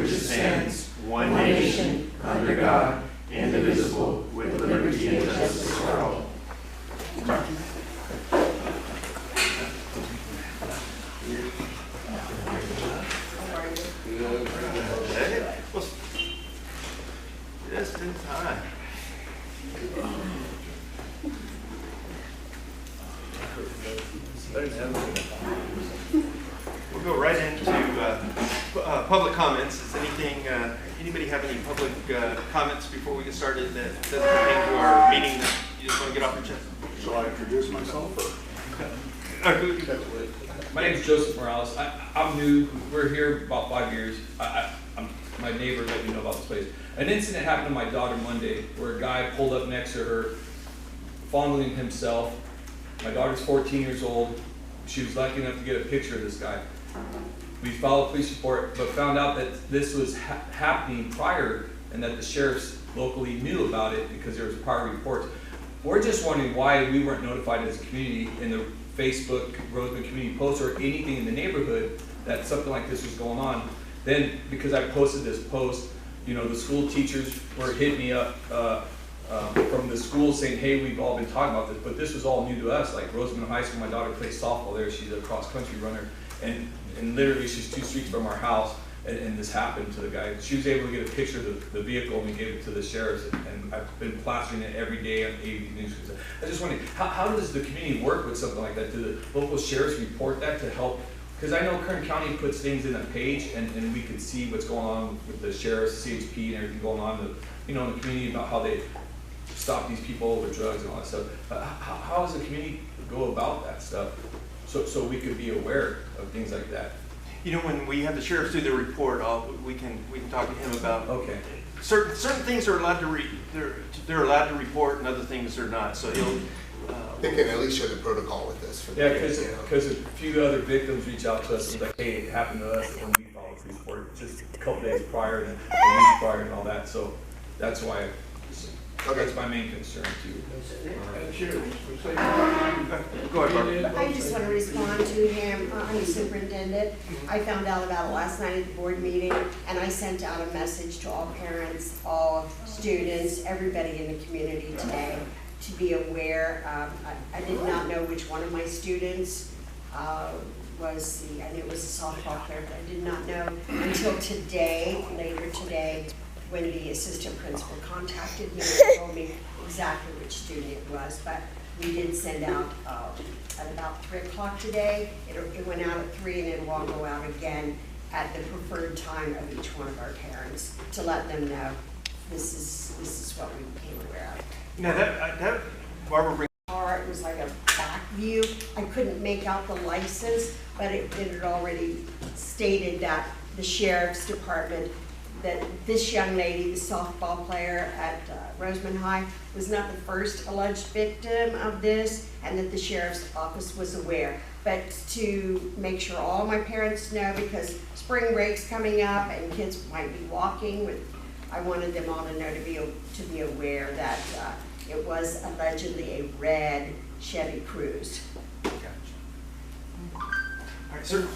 which stands one nation under God, indivisible, with liberty and justice for all. Just in time. We'll go right into public comments. Does anybody have any public comments before we get started that doesn't pertain to our meeting that you just want to get off your chest? Shall I introduce myself? My name is Joseph Morales. I'm new. We're here about 5 years. I'm my neighbor let me know about this place. An incident happened to my daughter Monday where a guy pulled up next to her, fondling himself. My daughter's 14 years old. She was lucky enough to get a picture of this guy. We filed a police report, but found out that this was happening prior and that the sheriffs locally knew about it because there was prior reports. We're just wondering why we weren't notified as a community in the Facebook Roseman community post or anything in the neighborhood that something like this was going on. Then, because I posted this post, you know, the school teachers were hitting me up from the school saying, hey, we've all been talking about this, but this was all new to us. Like Roseman High School, my daughter plays softball there. She's a cross-country runner. And literally she's 2 streets from our house, and this happened to the guy. She was able to get a picture of the vehicle, and we gave it to the sheriffs, and I've been plastering it every day on AV News. I just wondering, how does the community work with something like that? Do the local sheriffs report that to help? Because I know Kern County puts things in a page, and we can see what's going on with the sheriffs, CHP, and everything going on, in the community about how they stop these people with drugs and all that stuff. How does the community go about that stuff so we could be aware of things like that? You know, when we have the sheriffs do their report, we can talk to him about. Okay. Certain things are allowed to they're allowed to report, and other things are not. So he'll. They can at least share the protocol with this. Yeah, because a few other victims reach out to us and like, hey, it happened to us when we filed a report just a couple days prior and a week prior and all that. So that's why. That's my main concern too. Go ahead, Barbara. I just want to respond to him. I'm the superintendent. I found out about it last night at the board meeting, and I sent out a message to all parents, all students, everybody in the community today to be aware. I did not know which one of my students I knew it was a softball player, but I did not know until today, later today, when the assistant principal contacted me and told me exactly which student it was. But we did send out at about 3 o'clock today. It went out at 3, and it will all go out again at the preferred time of each one of our parents to let them know this is what we became aware of. Now that Barbara brings. It was like a back view. I couldn't make out the license, but it had already stated that the sheriff's department, that this young lady, the softball player at Roseman High, was not the first alleged victim of this, and that the sheriff's office was aware. But to make sure all my parents know, because spring break's coming up and kids might be walking with, I wanted them all to know to be aware that it was allegedly a red Chevy Cruze. Gotcha. All right, sir.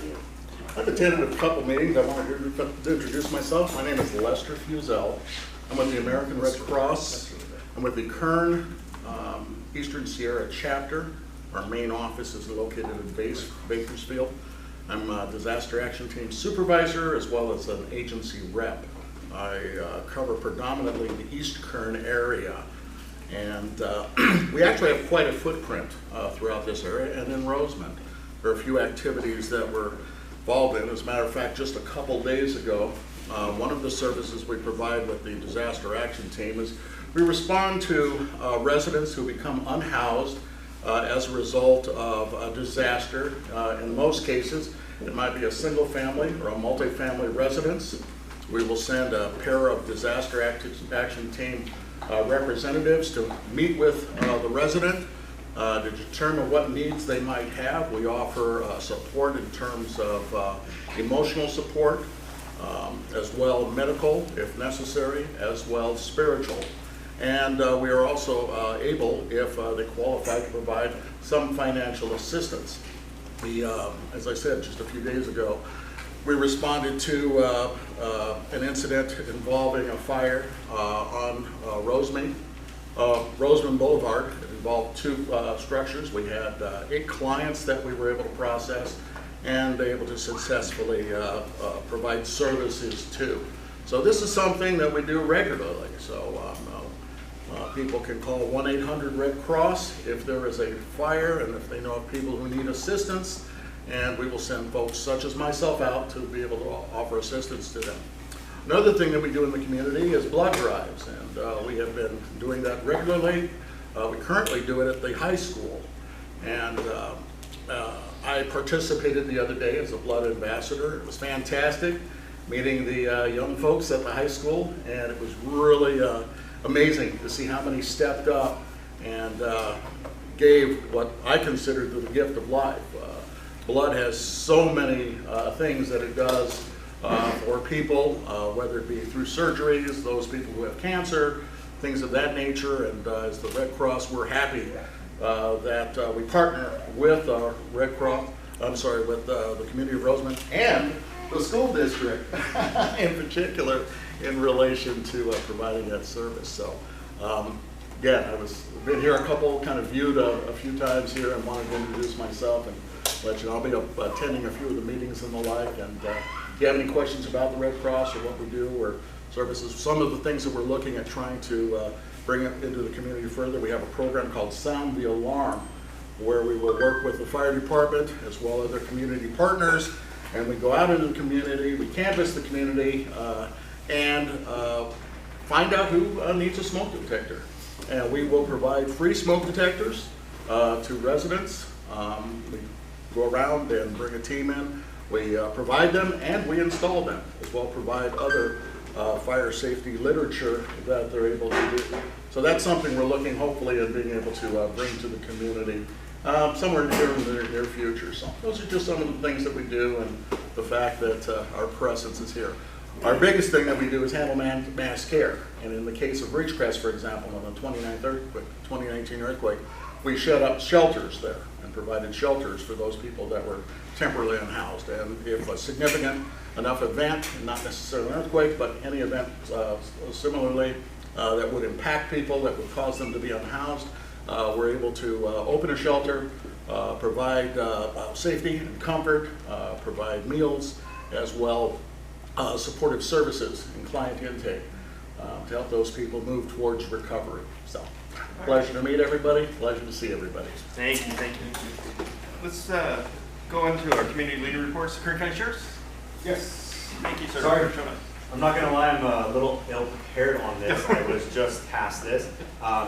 I've attended a couple meetings. I wanted to introduce myself. My name is Lester Fusel. I'm with the American Red Cross. I'm with the Kern Eastern Sierra chapter. Our main office is located in Bakersfield. I'm a disaster action team supervisor as well as an agency rep. I cover predominantly the East Kern area. And we actually have quite a footprint throughout this area and in Roseman. There are a few activities that we're involved in. As a matter of fact, just a couple days ago, one of the services we provide with the disaster action team is we respond to residents who become unhoused as a result of a disaster. In most cases, it might be a single family or a multi-family residence. We will send a pair of disaster action team representatives to meet with the resident to determine what needs they might have. We offer support in terms of emotional support, as well medical if necessary, as well spiritual. And we are also able, if they qualify, to provide some financial assistance. As I said just a few days ago, We responded to an incident involving a fire on Roseman Boulevard. It involved two structures. We had 8 clients that we were able to process and able to successfully provide services to. So this is something that we do regularly. So people can call 1-800-RED-CROSS if there is a fire and if they know of people who need assistance, and we will send folks such as myself out to be able to offer assistance to them. Another thing that we do in the community is blood drives, and we have been doing that regularly. We currently do it at the high school, and I participated the other day as a blood ambassador. It was fantastic meeting the young folks at the high school, and it was really amazing to see how many stepped up and gave what I consider the gift of life. Blood has so many things that it does for people, whether it be through surgeries, those people who have cancer, things of that nature. And as the Red Cross, we're happy that we partner with our Red Cross, with the community of Roseman and the school district in particular in relation to providing that service. So again, been here viewed a few times here and wanted to introduce myself and let you know. I'll be attending a few of the meetings and the like, and if you have any questions about the Red Cross or what we do or services, some of the things that we're looking at trying to bring it into the community further, we have a program called Sound the Alarm, where we will work with the fire department as well as their community partners, and we go out into the community, we canvass the community, and find out who needs a smoke detector. And we will provide free smoke detectors to residents. We go around and bring a team in. We provide them and we install them, as well as provide other fire safety literature that they're able to do. So that's something we're looking hopefully at being able to bring to the community somewhere here in the near future. So those are just some of the things that we do, and the fact that our presence is here. Our biggest thing that we do is handle mass care. And in the case of Ridgecrest, for example, on the 2019 earthquake, we set up shelters there and provided shelters for those people that were temporarily unhoused. And if a significant enough event, not necessarily an earthquake, but any event similarly that would impact people, that would cause them to be unhoused, we're able to open a shelter, provide safety and comfort, provide meals, as well supportive services and client intake to help those people move towards recovery. So, pleasure to meet everybody, pleasure to see everybody. Thank you, thank you. Let's go into our community leader reports. Kern County Sheriff's? Yes. Thank you, sir. Sorry. for showing up. I'm not gonna lie, I'm a little ill-prepared on this. I was just past this.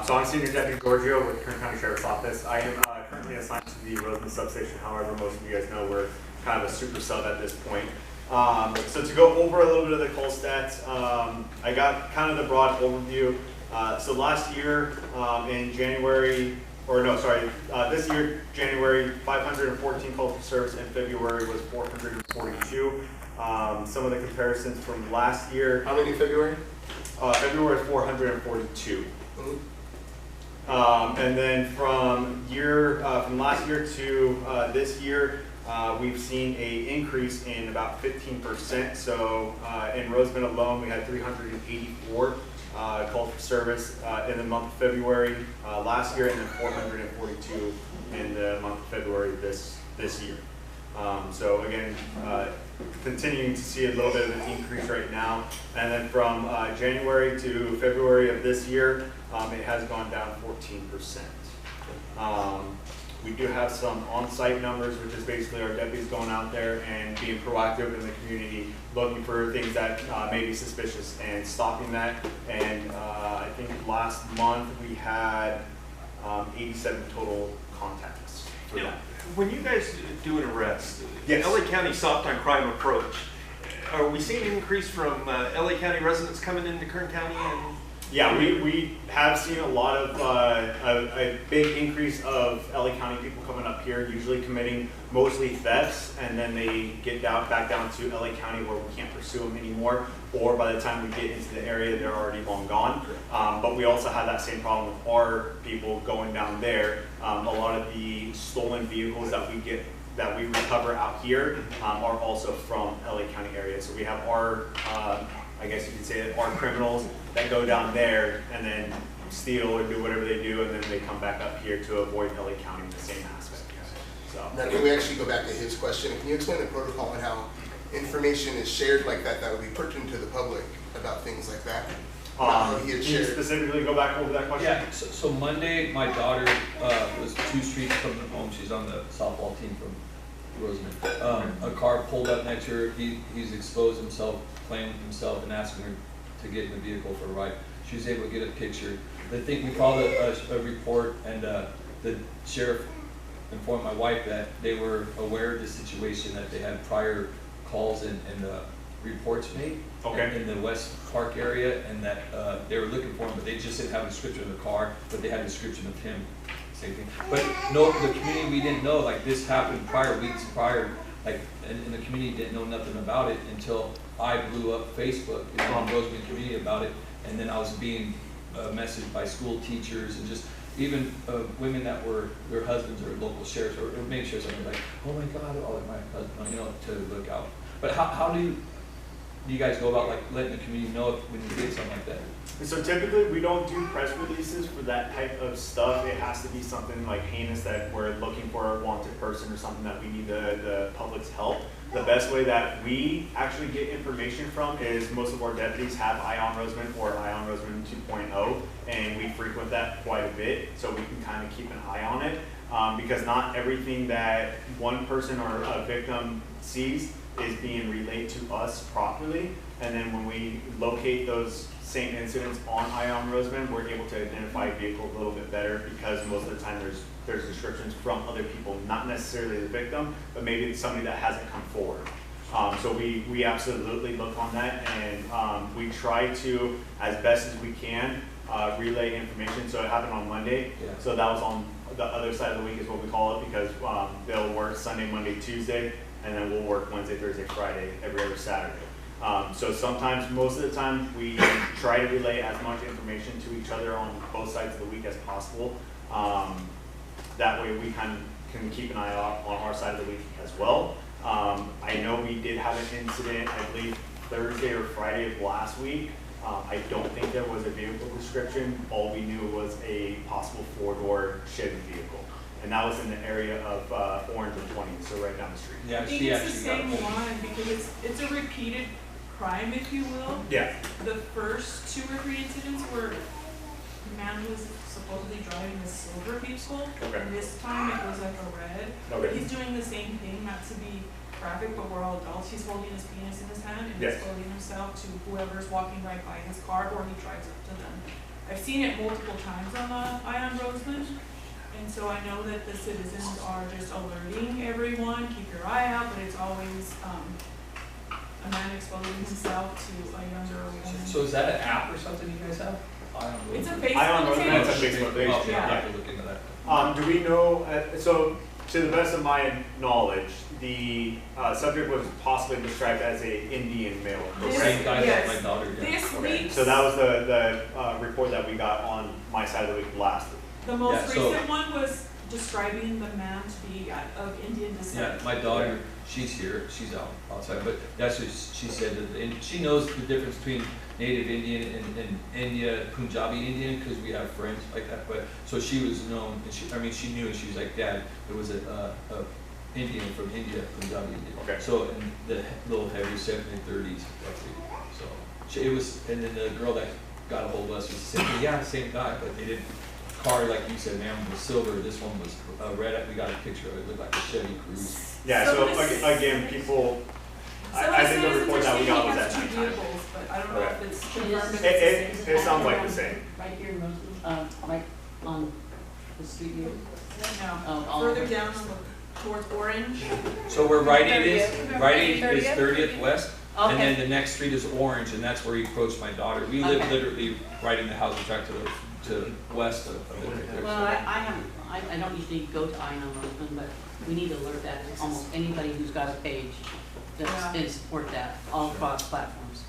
So I'm Senior Deputy Giorgio with Kern County Sheriff's Office. I am currently assigned to the Roseman substation. However, most of you guys know we're kind of a super sub at this point. So to go over a little bit of the call stats, I got kind of the broad overview. So last year in January, this year, January, 514 calls for service, and February was 442. Some of the comparisons from last year. How many February? February was 442. And then from last year to this year, we've seen an increase in about 15%. So in Roseman alone, we had 384 calls for service in the month of February last year, and then 442 in the month of February this year. So again, continuing to see a little bit of an increase right now. And then from January to February of this year, it has gone down 14%. We do have some on-site numbers, which is basically our deputies going out there and being proactive in the community, looking for things that may be suspicious and stopping that. And I think last month we had 87 total contacts for that. When you guys do an arrest, Yes. LA County soft on crime approach, are we seeing an increase from LA County residents coming into Kern County? And Yeah, we have seen a lot of a big increase of LA County people coming up here, usually committing mostly thefts, and then they get back down to LA County where we can't pursue them anymore, or by the time we get into the area, they're already long gone. But we also have that same problem with our people going down there. A lot of the stolen vehicles that that we recover out here are also from LA County area. So we have our, I guess you could say, our criminals that go down there and then steal or do whatever they do, and then they come back up here to avoid LA County in the same aspect. So. Now, can we actually go back to his question? Can you explain the protocol and how information is shared like that that would be pertinent to the public about things like that? Can you specifically go back over that question? Yeah, so Monday, my daughter was 2 streets from home. She's on the softball team from Rosamond. A car pulled up next to her. He's exposed himself, playing with himself, and asking her to get in the vehicle for a ride. She was able to get a picture. We called a report, and the sheriff informed my wife that they were aware of the situation, that they had prior calls and reports made in the West Park area, and that they were looking for him, but they just didn't have a description of the car, but they had a description of him. Same thing. But no, the community, we didn't know, like this happened weeks prior, like, and the community didn't know nothing about it until I blew up Facebook in the Rosamond community about it, and then I was being messaged by school teachers and just even women that were their husbands or local sheriffs or maybe sheriffs, something like, oh my God, oh, like my husband, you know, to look out. But how do you guys go about like letting the community know when you get something like that? So typically we don't do press releases for that type of stuff. It has to be something like heinous that we're looking for a wanted person or something that we need the public's help. The best way that we actually get information from is most of our deputies have Eye on Rosamond or Eye on Rosamond 2.0, and we frequent that quite a bit, so we can kind of keep an eye on it, because not everything that one person or a victim sees is being relayed to us properly, and then when we locate those same incidents on Eye on Rosamond, we're able to identify vehicles a little bit better, because most of the time there's descriptions from other people, not necessarily the victim, but maybe it's somebody that hasn't come forward. So we absolutely look on that, and we try to, as best as we can, relay information. So it happened on Monday, so that was on the other side of the week is what we call it, because they'll work Sunday, Monday, Tuesday, and then we'll work Wednesday, Thursday, Friday, every other Saturday. So sometimes, most of the time, we try to relay as much information to each other on both sides of the week as possible. That way we can keep an eye out on our side of the week as well. I know we did have an incident, I believe Thursday or Friday of last week. I don't think there was a vehicle description. All we knew was a possible 4-door Chevy vehicle. And that was in the area of Orange and 20, so right down the street. Yeah, I think it's the same one because it's a repeated crime, if you will. Yeah. The first 2 or 3 incidents were the man was supposedly driving a silver vehicle. Okay. And this time it was like a red. Okay. He's doing the same thing, not to be graphic, but we're all adults. He's holding his penis in his hand and Yes. he's holding himself to whoever's walking right by his car, or he drives up to them. I've seen it multiple times on the Eye on Rosamond. And so I know that the citizens are just alerting everyone, keep your eye out, but it's always a man exposing himself to a younger woman. So is that an app or something you guys have? It's a Eye on Facebook Rosamond, page. it's a Facebook page. Okay, Yeah. I have to look into that. Do we know, so to the best of my knowledge, the subject was possibly described as a Indian male. This- Same guy yes. that my daughter did. This Okay, week's, so that was the report that we got on my side of the week last week. the most Yeah, so- recent one was describing the man to be of Indian Yeah, descent. my daughter, she's here, she's outside, but that's what she said, and she knows the difference between native Indian and India, Punjabi Indian, because we have friends like that, but, so she was known, and she knew, and she was like, Dad, there was a Indian from India, Punjabi Indian. Okay. So, and the little heavy 70s, roughly, so, it was, and then the girl that got a hold of us was saying, yeah, same guy, but they didn't, car, like you said, man, was silver, this one was red, we got a picture of it, looked like a Chevy Cruze. Yeah, So so this- again, people, So I the think the citizens report are that we saying got he was has at 2 nighttime. vehicles, but I don't know Okay. if it's confirmed if It it's the same. it sounds like the same. Right here in Roseland, right on the street here. No, Oh, further down towards Orange. So where Rite Aid is, 30th. Rite Aid is 30th West, and then Okay. the next street is Orange, and that's where he approached my daughter. We live Okay. literally right in the housing tract to west of it right there. Well, I don't usually go to Eye on Roseland, but we need to alert that to almost anybody who's got a page that's, and support that all across platforms.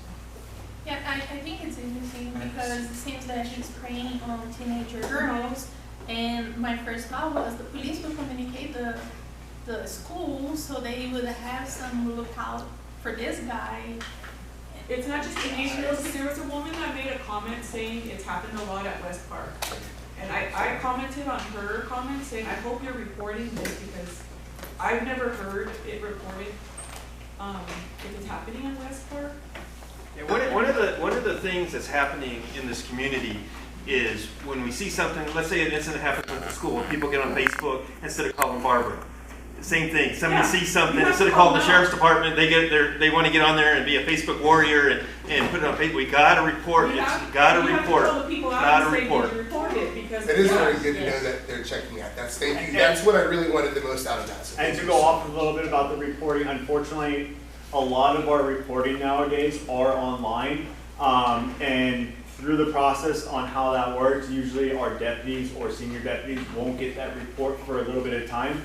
Yeah, I think it's interesting because it seems that she's preying on teenager girls, and my first thought was the police will communicate the the school, so they would have some lookout for this guy. It's not just Indian Hills, there was a woman that made a comment saying it's happened a lot at West Park. And I commented on her comment saying, I hope you're reporting this because I've never heard it reported, if it's happening in West Park. Yeah, one of the things that's happening in this community is when we see something, let's say an incident happens with the school, people get on Facebook instead of calling Barbara. Same thing. Somebody sees something, instead of calling the sheriff's department, they want to get on there and be a Facebook warrior and put it on Facebook. We gotta report. Gotta report. Gotta report. Because It is very good to know that they're checking out. Thank you. That's what I really wanted the most out of that. So And to go off a little bit about the reporting, unfortunately, a lot of our reporting nowadays are online. And through the process on how that works, usually our deputies or senior deputies won't get that report for a little bit of time.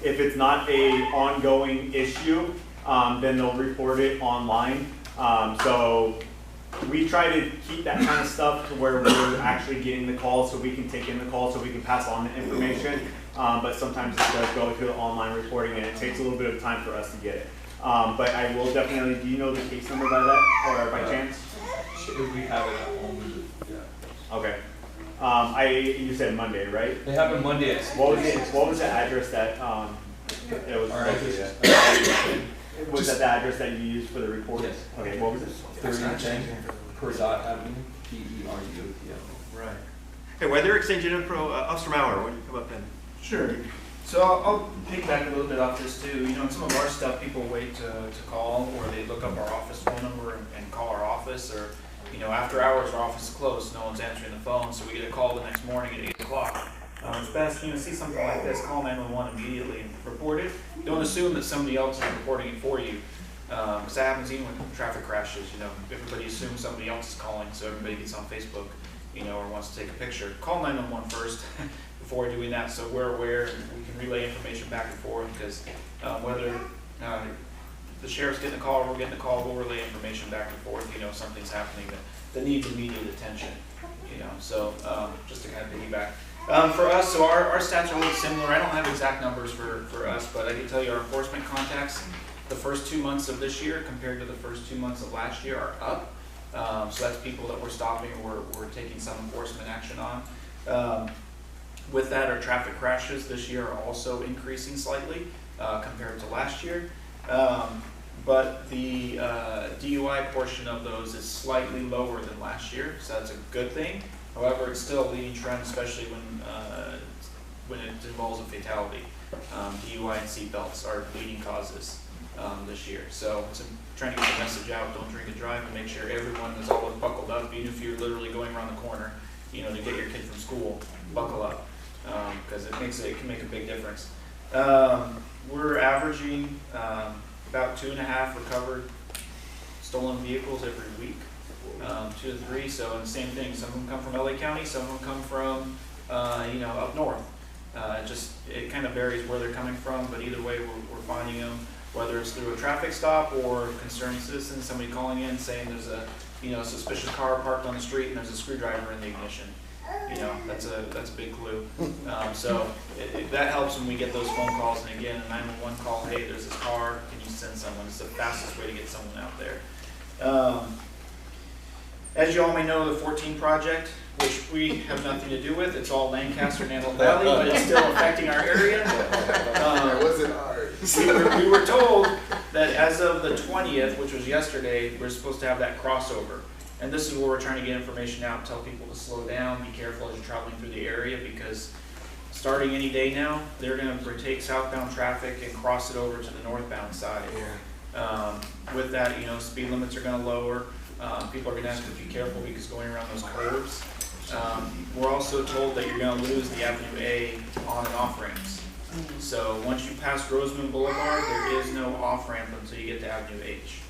If it's not a ongoing issue, then they'll report it online. So we try to keep that kind of stuff to where we're actually getting the call so we can take in the call so we can pass on the information. But sometimes it does go to the online reporting and it takes a little bit of time for us to get it. But I will definitely, do you know the case number by that or by chance? If we have it at home, yeah. Okay. You said Monday, right? They have it Monday at. What was the address that, it was? Our address. Was that the address that you used for the report? Yes. Okay, what was it? 3010 Per Dot Avenue, PERDOT. Right. Hey, weather extension info, Officer Mauer, why don't you come up then? Sure. So I'll piggyback a little bit off this too. You know, in some of our stuff, people wait to call, or they look up our office phone number and call our office, or, you know, after hours, our office is closed, no one's answering the phone, so we get a call the next morning at 8 o'clock. It's best, you know, see something like this, call 911 immediately and report it. Don't assume that somebody else is reporting it for you, because that happens even with traffic crashes. You know, everybody assumes somebody else is calling, so everybody gets on Facebook, you know, or wants to take a picture. Call 911 first before doing that, so we're aware and we can relay information back and forth, because whether the sheriff's getting a call or we're getting a call, we'll relay information back and forth, you know, if something's happening that needs immediate attention, you know, so just to kind of piggyback. For us, so our stats are a little similar. I don't have exact numbers for us, but I can tell you our enforcement contacts, the first 2 months of this year compared to the first 2 months of last year are up. So that's people that we're stopping or we're taking some enforcement action on. With that, our traffic crashes this year are also increasing slightly compared to last year. But the DUI portion of those is slightly lower than last year, so that's a good thing. However, it's still a leading trend, especially when it involves a fatality. DUI and seatbelts are leading causes this year. So I'm trying to get the message out, don't drink and drive, and make sure everyone is always buckled up, even if you're literally going around the corner, you know, to get your kid from school, buckle up, because it can make a big difference. We're averaging about 2.5 recovered stolen vehicles every week. 2 to 3, so and the same thing, some of them come from LA County, some of them come from, you know, up north. It kind of varies where they're coming from, but either way we're finding them, whether it's through a traffic stop or concerned citizens, somebody calling in saying there's a, you know, suspicious car parked on the street and there's a screwdriver in the ignition. You know, that's a big clue. So that helps when we get those phone calls, and again, a 911 call, hey, there's this car, can you send someone? It's the fastest way to get someone out there. As you all may know, the 14 project, which we have nothing to do with, it's all Lancaster and Antelope Valley, but it's still affecting our area. It wasn't ours. We were told that as of the 20th, which was yesterday, we're supposed to have that crossover. And this is where we're trying to get information out, tell people to slow down, be careful as you're traveling through the area, because starting any day now, they're going to take southbound traffic and cross it over to the northbound side. Yeah. With that, you know, speed limits are going to lower. People are going to have to be careful because going around those curves. We're also told that you're going to lose the Avenue A on and off ramps. So once you pass Roseman Boulevard, there is no off ramp until you get to Avenue H.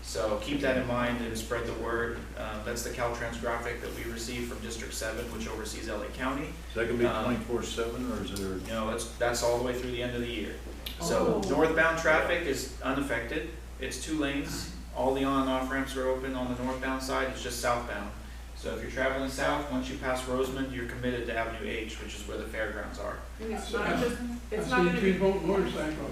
So keep that in mind and spread the word. That's the Caltrans graphic that we receive from District 7, which oversees LA County. Is that going to be 24/7, or is there? No, that's all the way through the end of the year. So northbound traffic is unaffected. It's 2 lanes. All the on and off ramps are open on the northbound side. It's just southbound. So if you're traveling south, once you pass Roseman, you're committed to Avenue H, which is where the fairgrounds are. And it's not just, it's I've not seen gonna be, people motorcycles,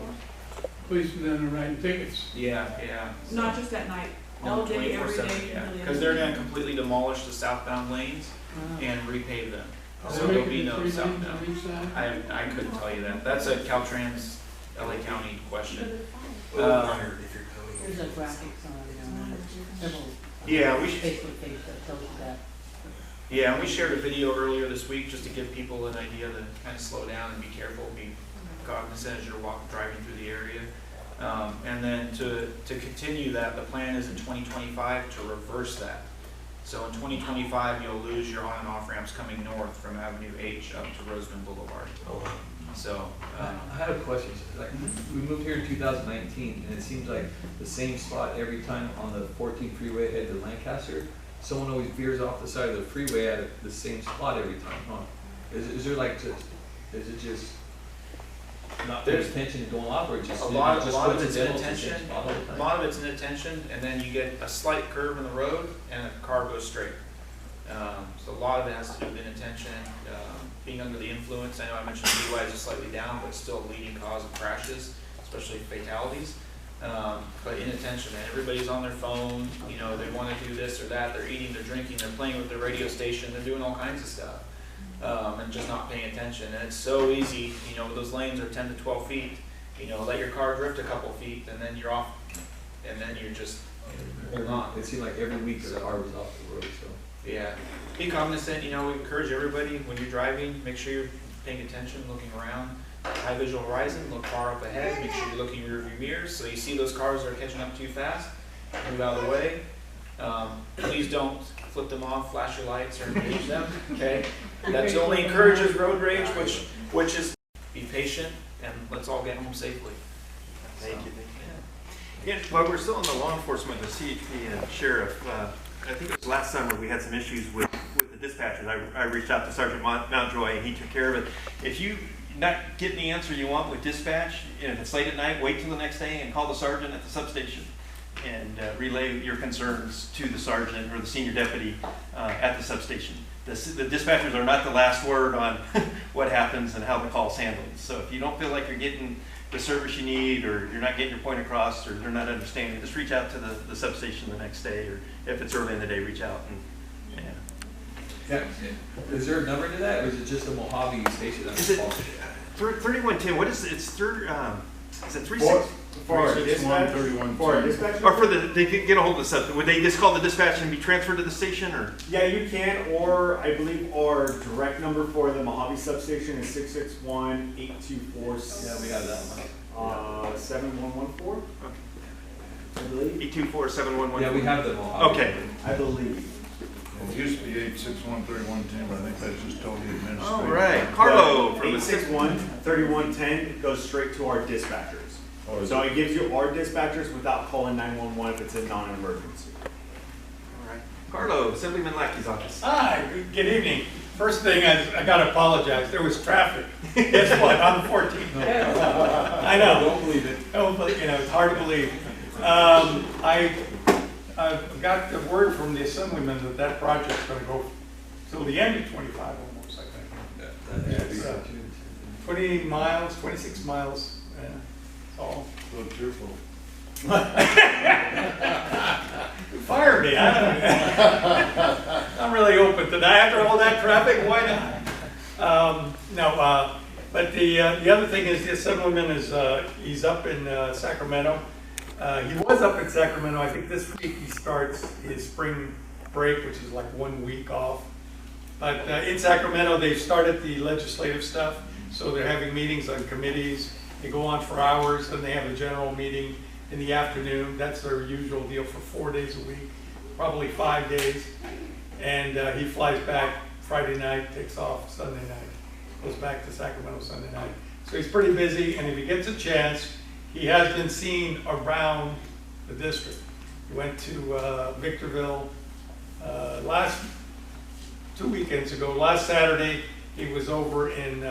policemen down there writing tickets. Yeah, yeah. not just at night, all day, every 24/7, day. yeah. until the Because end they're of the gonna day. completely demolish the southbound lanes Wow. and repave them. Are So they there'll making be no 3 lanes southbound. on each side? I couldn't tell you that. That's a Caltrans LA County question. If you're coming. There's a graphics on, several Yeah, we should, Facebook page that tells you that. yeah, and we shared a video earlier this week just to give people an idea to kind of slow down and be careful, be cognizant as you're driving through the area. And then to continue that, the plan is in 2025 to reverse that. So in 2025, you'll lose your on and off ramps coming north from Avenue H up to Roseman Boulevard. So, I had a question. Like, we moved here in 2019, and it seems like the same spot every time on the 14 freeway head to Lancaster. Someone always veers off the side of the freeway at the same spot every time, huh? Is there like just, is it just not paying attention and going off, or just a lot of it's coincidental to the same inattention. spot all the A time? lot of it's inattention, and then you get a slight curve in the road, and a car goes straight. So a lot of it has to do with inattention, being under the influence. I know I mentioned DUIs are slightly down, but still a leading cause of crashes, especially fatalities. But inattention, man. Everybody's on their phone. You know, they want to do this or that. They're eating, they're drinking, they're playing with their radio station. They're doing all kinds of stuff, and just not paying attention. And it's so easy. You know, those lanes are 10 to 12 feet. You know, let your car drift a couple feet, and then you're off, and then you're just hold on. It seemed like every week the car was off the road, so. Yeah, be cognizant, you know, we encourage everybody, when you're driving, make sure you're paying attention, looking around. High visual horizon, look far up ahead, make sure you're looking in your rearview mirrors, so you see those cars that are catching up to you fast, move out of the way. Please don't flip them off, flash your lights, or engage them, okay? That only encourages road rage, which is, be patient, and let's all get home safely. Thank you. Yeah, while we're still on the law enforcement, the CHP and sheriff, I think it was last summer we had some issues with the dispatchers. I reached out to Sergeant Mountjoy and he took care of it. If you not get the answer you want with dispatch, and if it's late at night, wait till the next day and call the sergeant at the substation and relay your concerns to the sergeant or the senior deputy at the substation. The dispatchers are not the last word on what happens and how the call's handled. So if you don't feel like you're getting the service you need, or you're not getting your point across, or they're not understanding, just reach out to the substation the next day, or if it's early in the day, reach out. And Yeah. Is there a number to that, or is it just a Mojave station? is it 3110? What is it? It's is it 36? For 361, 31. For a dispatch? Or for they could get a hold of the sub. Would they just call the dispatch and be transferred to the station, or? Yeah, you can, or I believe our direct number for the Mojave substation is 661-824. Yeah, we have that one. 7114. Okay. I believe. 824-7111. Yeah, we have the Mojave. Okay. I believe. It used to be 861-3110, but I think that's just totally administrative. All right, Carlo from the 861-3110 goes straight to our dispatchers. Oh, is So it? it gives you our dispatchers without calling 911 if it's a non-emergency. All right, Carlo, Assemblyman Lackey's office. Hi, good evening. First thing, I gotta apologize, there was traffic. Guess what, on the 14th. I know. Don't believe it. Oh, but, you know, it's hard to believe. I've got the word from the assemblyman that that project's gonna go till the end of 25 almost, I think. It's, 20 miles, 26 miles, yeah, it's all. So cheerful. Fire me, I'm really open to that, after all that traffic, why not? But the other thing is the assemblyman is, he's up in Sacramento. He was up in Sacramento. I think this week he starts his spring break, which is like 1 week off. But in Sacramento, they've started the legislative stuff. So they're having meetings on committees. They go on for hours, then they have a general meeting in the afternoon. That's their usual deal for 4 days a week, probably 5 days. And he flies back Friday night, takes off Sunday night, goes back to Sacramento Sunday night. So he's pretty busy, and if he gets a chance, he has been seen around the district. He went to Victorville last 2 weekends ago. Last Saturday, he was over in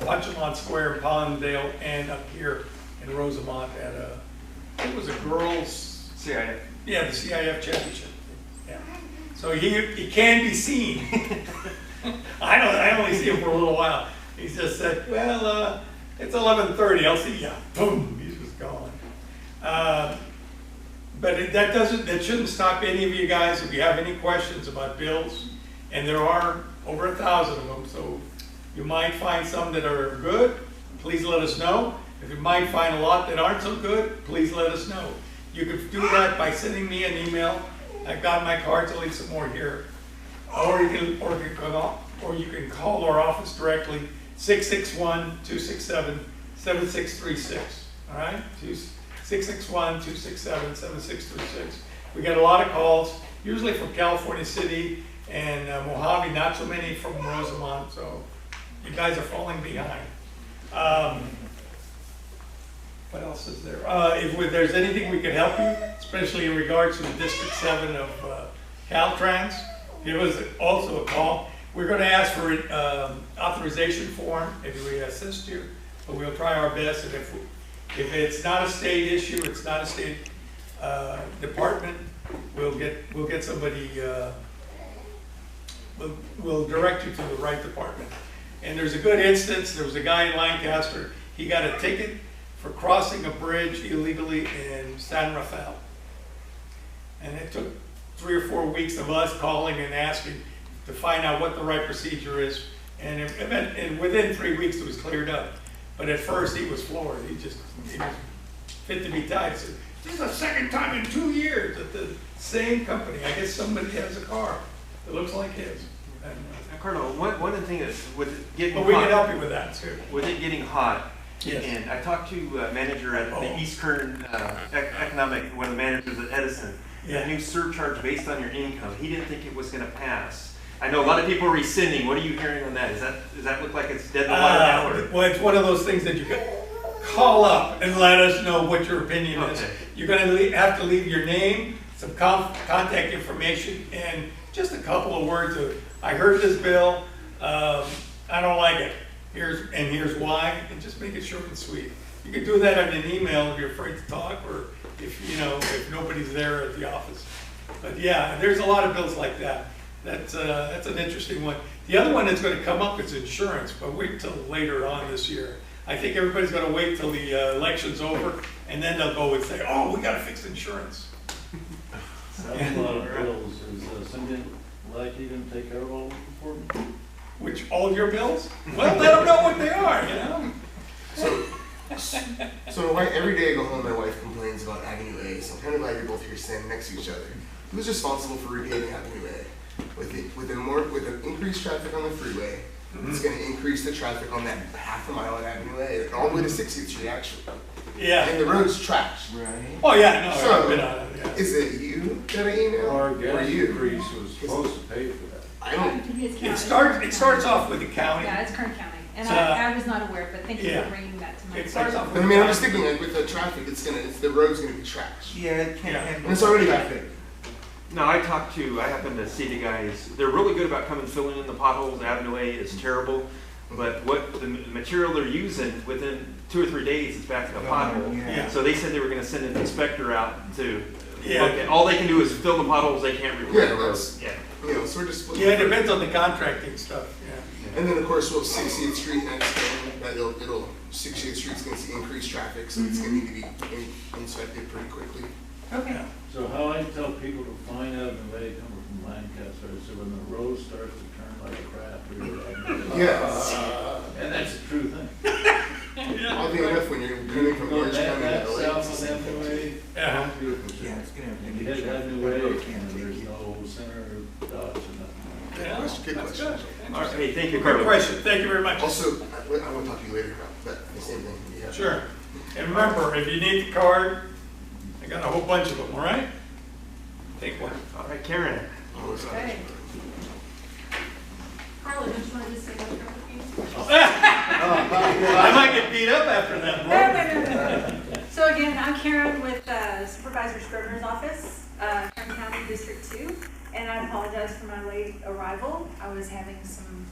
Pachamont Square, Palmdale, and up here in Rosamond at I think it was a girls' CIF. Yeah, the CIF championship. So he can be seen. I only see him for a little while. He just said, well, it's 11:30, I'll see ya. Boom, he's just gone. But that shouldn't stop any of you guys if you have any questions about bills. And there are over 1,000 of them, so you might find some that are good, please let us know. If you might find a lot that aren't so good, please let us know. You can do that by sending me an email. I've got my cards, I'll leave some more here. Or you can call our office directly, 661-267-7636, all right? 661-267-7636. We get a lot of calls, usually from California City and Mojave, not so many from Rosamond, so you guys are falling behind. What else is there? If there's anything we can help you, especially in regards to the District 7 of Caltrans, give us also a call. We're going to ask for an authorization form if we assist you, but we'll try our best. And if it's not a state issue, it's not a state department, we'll get somebody. We'll direct you to the right department. And there's a good instance. There was a guy in Lancaster. He got a ticket for crossing a bridge illegally in San Rafael. And it took 3 or 4 weeks of us calling and asking to find out what the right procedure is. And within 3 weeks it was cleared up. But at first he was floored. He was fit to be tied. He said, this is the second time in 2 years that the same company, I guess somebody has a car that looks like his. Colonel, one of the things is with it getting hot. But we can help you with that too. With it getting hot, Yes. and I talked to a manager at the East Kern Economic, one of the managers at Edison, a new surcharge based on your income. He didn't think it was going to pass. I know a lot of people are rescinding. What are you hearing on that? Does that look like it's dead in the water now? Or? Well, it's one of those things that you can call up and let us know what your opinion is. You're going to have to leave your name, some contact information, and just a couple of words of, I heard this bill, I don't like it. Here's why, and just make it short and sweet. You can do that on an email if you're afraid to talk, or if nobody's there at the office. But yeah, there's a lot of bills like that. That's an interesting one. The other one that's going to come up is insurance, but wait till later on this year. I think everybody's going to wait till the election's over, and then they'll go and say, "Oh, we got to fix insurance." That's a lot of bills. Is somebody like you going to take care of all of them for me? Which, all your bills? Well, let them know what they are, you know? So every day I go home, my wife complains about Avenue A, so I'm kind of glad you're both here standing next to each other. Who's responsible for repaving Avenue A? With the increased traffic on the freeway, it's going to increase the traffic on that half a mile on Avenue A, all the way to 60th Street, actually. Yeah. And the road's trash. Right. Oh, yeah, no, So, I've been on it, yeah. Is it you that I emailed? Our gas you? increase was supposed to pay for that. I don't. It starts off with the county. Yeah, it's Kern County, and So, I was not aware, but thank you yeah. for bringing that to my It starts off attention. with I mean, I'm just thinking, like, with the traffic, the road's going to be trash. Yeah, it can't handle. And it's already bad thing. No, I happen to see the guys, they're really good about coming filling in the potholes. Avenue A is terrible, but what the material they're using, within 2 or 3 days, it's back to a pothole. Yeah. So they said they were gonna send an inspector out to Yeah. look at, all they can do is fill the potholes, they can't repair Yeah, the road. that's- Yeah. You know, so we're just. Yeah, it depends on the contracting stuff, yeah. And then, of course, we'll 60th Street next, that 60th Street's going to see increased traffic, so it's going to need to be inspected pretty quickly. Okay. So how I tell people to find out when they come from Lancaster, so when the road starts to turn like crap, Yes. and that's a true thing. Oddly enough, when you're coming from Orange County to LA, South of Avenue Yeah. beautiful. Yeah, it's gonna have to And you hit Avenue A, and there's no center dots or nothing. Yeah, That's a good that's question. All right, hey, thank you, Good Carlos. question, thank you very much. Also, I want to talk to you later about the same thing. Yeah. Sure. And remember, if you need the card, I got a whole bunch of them, all right? Take one. All right, Karen. Okay. Carla, don't you want to just say what you're I might get beat up after that. No. So again, I'm Karen with Supervisor Scrivener's office, Kern County District 2, and I apologize for my late arrival. I was having some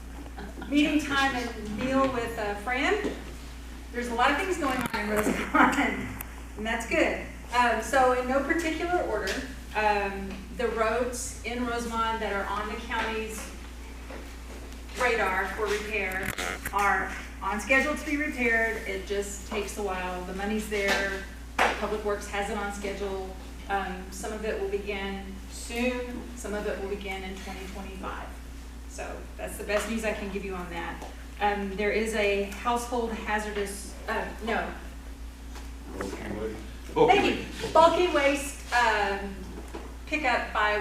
meeting time and meal with Fran. There's a lot of things going on in Rosamond, and that's good. So in no particular order, The roads in Rosemont that are on the county's radar for repair are on schedule to be repaired. It just takes a while. The money's there. Public Works has it on schedule. Some of it will begin soon. Some of it will begin in 2025. So that's the best news I can give you on that. There is a household hazardous, no. Thank you. Bulky waste pickup by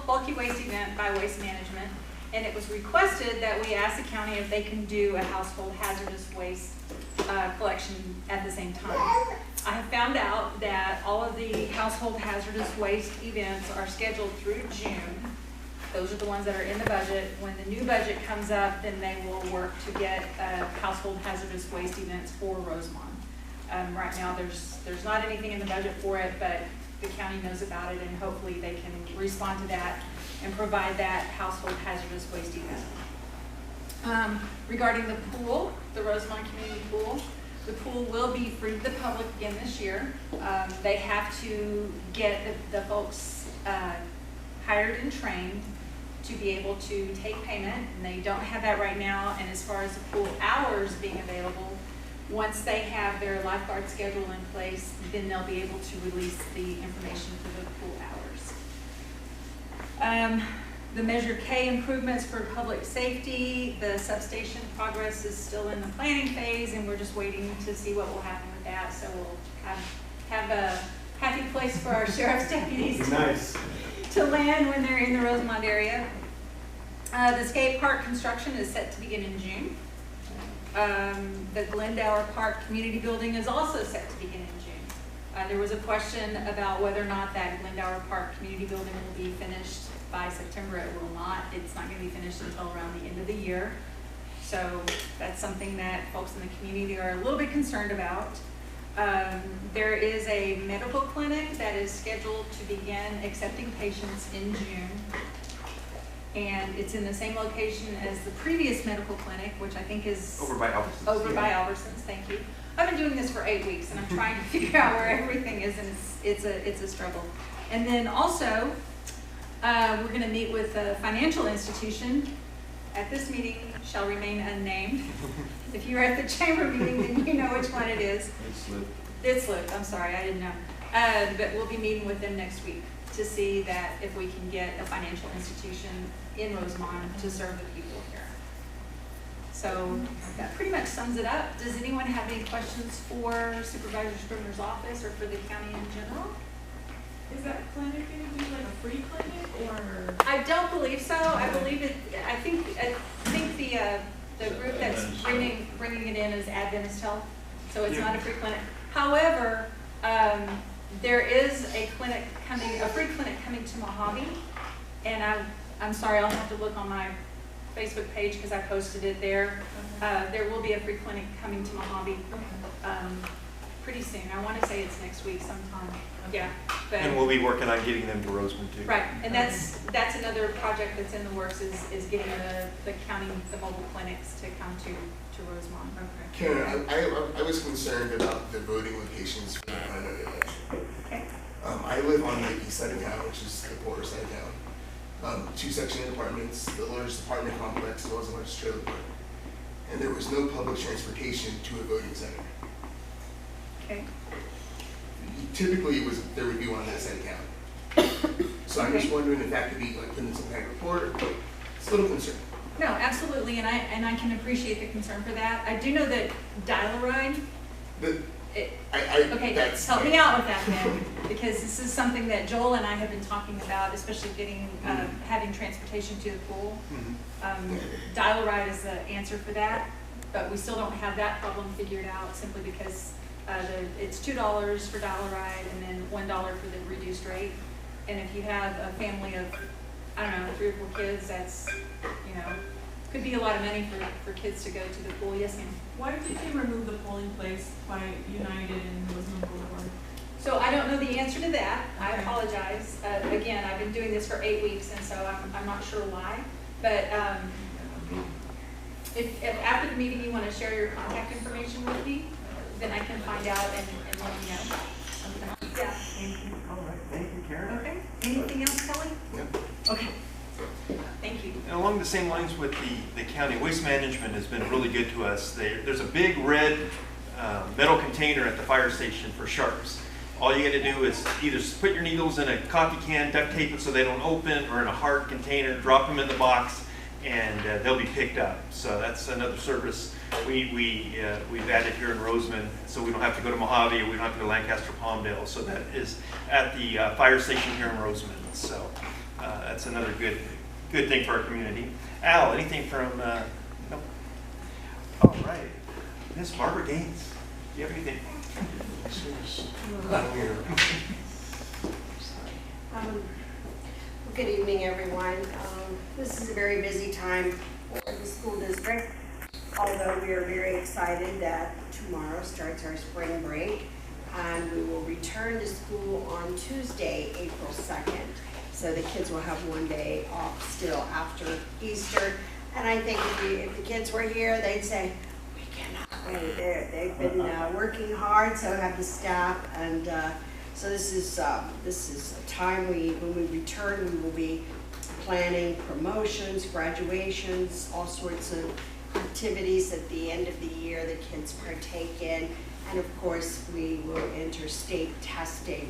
bulky waste event by Waste Management. And it was requested that we ask the county if they can do a household hazardous waste collection at the same time. I have found out that all of the household hazardous waste events are scheduled through June. Those are the ones that are in the budget. When the new budget comes up, then they will work to get household hazardous waste events for Rosemont. Right now, there's not anything in the budget for it, but the county knows about it, and hopefully they can respond to that and provide that household hazardous waste event. Regarding the pool, the Rosemont Community Pool, the pool will be free to the public again this year. They have to get the folks hired and trained to be able to take payment, and they don't have that right now. And as far as the pool hours being available, once they have their lifeguard schedule in place, then they'll be able to release the information for the pool hours. The Measure K improvements for public safety, the substation progress is still in the planning phase, and we're just waiting to see what will happen with that. So we'll have a happy place for our sheriff's deputies to land when they're in the Rosemont area. The skate park construction is set to begin in June. The Glendower Park Community Building is also set to begin in June. There was a question about whether or not that Glendower Park Community Building will be finished by September. It will not. It's not going to be finished until around the end of the year. So that's something that folks in the community are a little bit concerned about. There is a medical clinic that is scheduled to begin accepting patients in June. And it's in the same location as the previous medical clinic, which I think is over by Albertsons. Over by Albertsons, thank you. I've been doing this for 8 weeks, and I'm trying to figure out where everything is, and it's a struggle. And then also, we're going to meet with a financial institution. At this meeting shall remain unnamed. If you were at the chamber meeting, then you know which one it is. It's slipped. I'm sorry, I didn't know. But we'll be meeting with them next week to see that if we can get a financial institution in Rosemont to serve the people here. So that pretty much sums it up. Does anyone have any questions for Supervisor Scribner's office or for the county in general? Is that clinic going to be like a free clinic, or? I don't believe so. I believe it. I think the group that's bringing it in is Adventist Health, so it's not a free clinic. However, there is a free clinic coming to Mojave, and I'm sorry, I'll have to look on my Facebook page because I posted it there. There will be a free clinic coming to Mojave pretty soon. I want to say it's next week sometime. Yeah. And we'll be working on getting them to Rosemont too. Right, and that's another project that's in the works is getting the county, the mobile clinics to come to Rosemont. Okay. Karen, I was concerned about the voting locations for the primary election. Okay. I live on the east side of town, which is the poorer side of town. 2 section apartments, the largest apartment complex, as well as the largest trailer park. And there was no public transportation to a voting center. Okay. Typically, there would be one on that side of town. So I'm just wondering if that could be like put in some kind of report. It's a little concerning. No, absolutely, and I can appreciate the concern for that. I do know that Dial-A-Ride. Okay, help me out with that then, because this is something that Joel and I have been talking about, especially getting having transportation to the pool. Dial-A-Ride is the answer for that, but we still don't have that problem figured out simply because it's $2 for Dial-A-Ride and then $1 for the reduced rate. And if you have a family of, I don't know, 3 or 4 kids, that's, could be a lot of money for kids to go to the pool. Yes, ma'am. Why did they remove the polling place by United and Rosemont Boulevard? So I don't know the answer to that. I apologize. Again, I've been doing this for 8 weeks, and so I'm not sure why. But if after the meeting you want to share your contact information with me, then I can find out and let you know. Yeah. Thank you. All right, thank you, Karen. Okay, anything else, Kelly? Yep. Okay. Thank you. And along the same lines with the county, waste management has been really good to us. There's a big red metal container at the fire station for sharps. All you gotta do is either put your needles in a coffee can, duct tape it so they don't open, or in a hard container, drop them in the box, and they'll be picked up. So that's another service we've added here in Roseman, so we don't have to go to Mojave, or we don't have to go to Lancaster, Palmdale. So that is at the fire station here in Roseman. So that's another good thing for our community. Al, anything from? Nope. All right, Miss Barbara Gaines, do you have anything? Good evening, everyone. This is a very busy time for the school district, although we are very excited that tomorrow starts our spring break, and we will return to school on Tuesday, April 2nd. So the kids will have one day off still after Easter. And I think if the kids were here, they'd say, we cannot wait. They've been working hard, so have the staff. And so this is a time when we return, we will be planning promotions, graduations, all sorts of activities at the end of the year the kids partake in. And of course, we will enter state testing,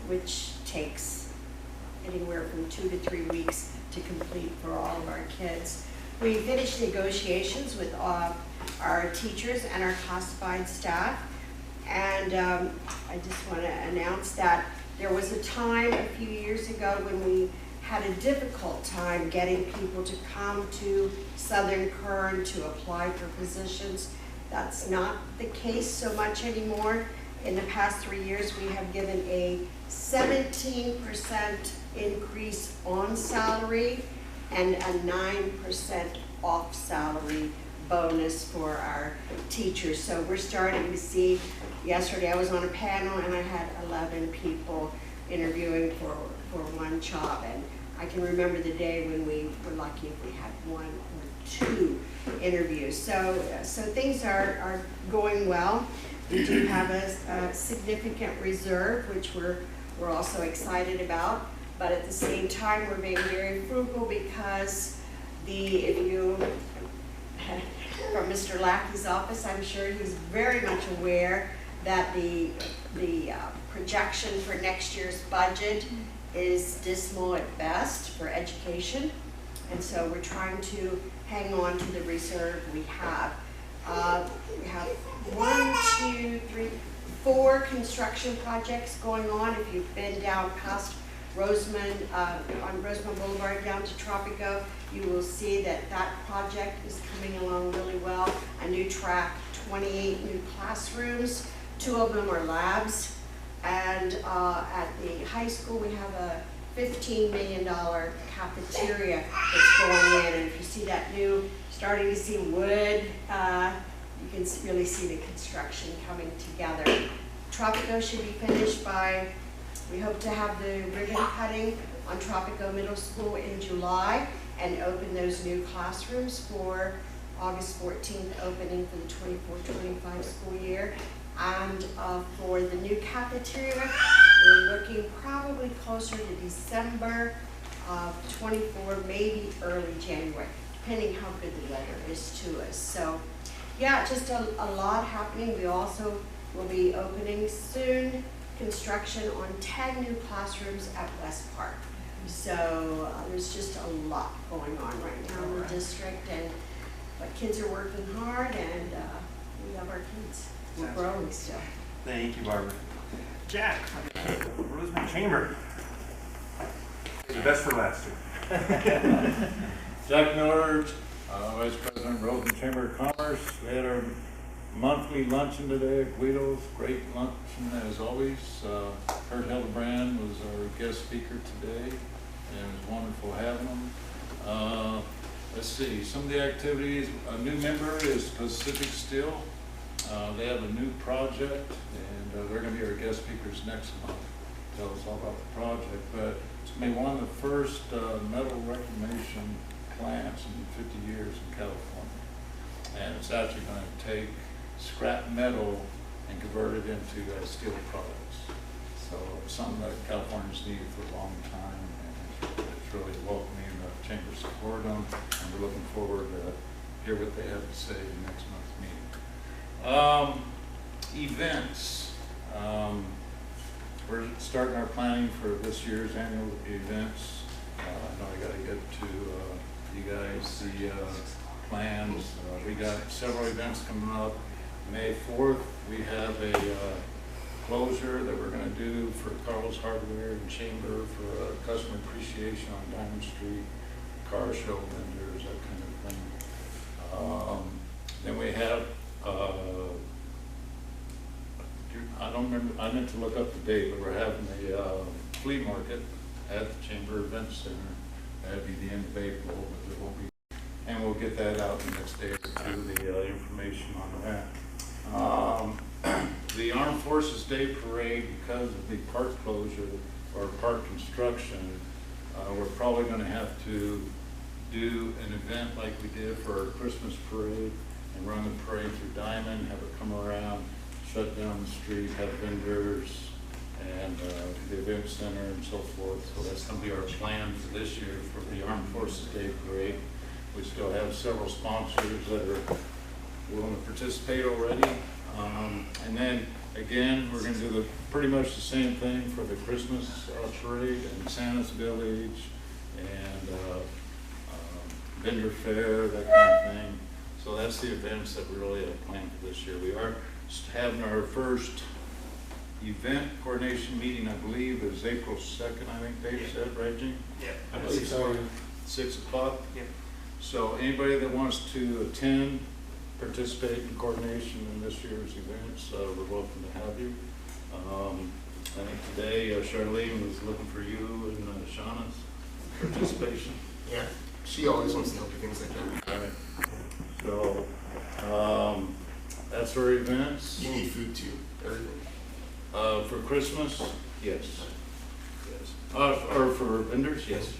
which takes anywhere from 2 to 3 weeks to complete for all of our kids. We finished negotiations with our teachers and our classified staff, and I just want to announce that there was a time a few years ago when we had a difficult time getting people to come to Southern Kern to apply for positions. That's not the case so much anymore. In the past 3 years, we have given a 17% increase on salary and a 9% off salary bonus for our teachers. So we're starting to see, yesterday I was on a panel and I had 11 people interviewing for one job. And I can remember the day when we were lucky if we had 1 or 2 interviews. So things are going well. We do have a significant reserve, which we're also excited about. But at the same time, we're being very frugal because from Mr. Lackey's office, I'm sure he's very much aware that the projection for next year's budget is dismal at best for education. And so we're trying to hang on to the reserve we have. We have 4 construction projects going on. If you've been down past Roseman, on Roseman Boulevard down to Tropico, you will see that project is coming along really well. A new track, 28 new classrooms, 2 of them are labs. And at the high school, we have a $15 million cafeteria that's going in. And if you see that new, starting to see wood, you can really see the construction coming together. Tropico should be finished by, we hope to have the ribbon cutting on Tropico Middle School in July and open those new classrooms for August 14th opening for the 24-25 school year. And for the new cafeteria, we're looking probably closer to December of 24, maybe early January, depending how good the weather is to us. So yeah, just a lot happening. We also will be opening soon construction on 10 new classrooms at West Park. So there's just a lot going on right now in the district, but kids are working hard, and we love our kids. We're growing still. Thank you, Barbara. Jack, Roseman Chamber. The best for last. Jack Miller, Vice President, Roseman Chamber of Commerce. We had our monthly luncheon today at Guido's. Great luncheon as always. Kurt Hildebrand was our guest speaker today, and it was wonderful having him. Let's see, some of the activities. A new member is Pacific Steel. They have a new project, and they're going to be our guest speakers next month. Tell us all about the project. But it's going to be one of the first metal reclamation plants in 50 years in California. And it's actually going to take scrap metal and convert it into steel products. So it's something that California's needed for a long time, and it's really welcoming the chamber's support on, and we're looking forward to hear what they have to say in next month's meeting. Events. We're starting our planning for this year's annual events. I know I gotta get to you guys the plans. We got several events coming up. May 4th, we have a closure that we're gonna do for Carl's Hardware and Chamber for customer appreciation on Diamond Street, car show vendors, that kind of thing. Then we have, I don't remember, I meant to look up the date, but we're having a flea market at the Chamber Event Center. That'd be the end of April, but it will be, and we'll get that out the next day or two, the information on that. The Armed Forces Day Parade, because of the park closure or park construction, we're probably going to have to do an event like we did for our Christmas parade and run the parade through Diamond, have it come around, shut down the street, have vendors, and the event center and so forth. So that's going to be our plan for this year for the Armed Forces Day Parade. We still have several sponsors that are willing to participate already. And then again, we're going to do pretty much the same thing for the Christmas parade and Santa's Village and vendor fair, that kind of thing. So that's the events that we really have planned for this year. We are having our first event coordination meeting, I believe, is April 2nd, I think Dave said, right, Gene? Yeah. I believe so. 6 o'clock? Yeah. So anybody that wants to attend, participate in coordination in this year's events, we're welcome to have you. I think today Charlene was looking for you and Shauna's participation. Yeah, she always wants to help with things like that. All right. So that's our events. You need food too, everything. For Christmas, yes. Yes. Or for vendors, yes.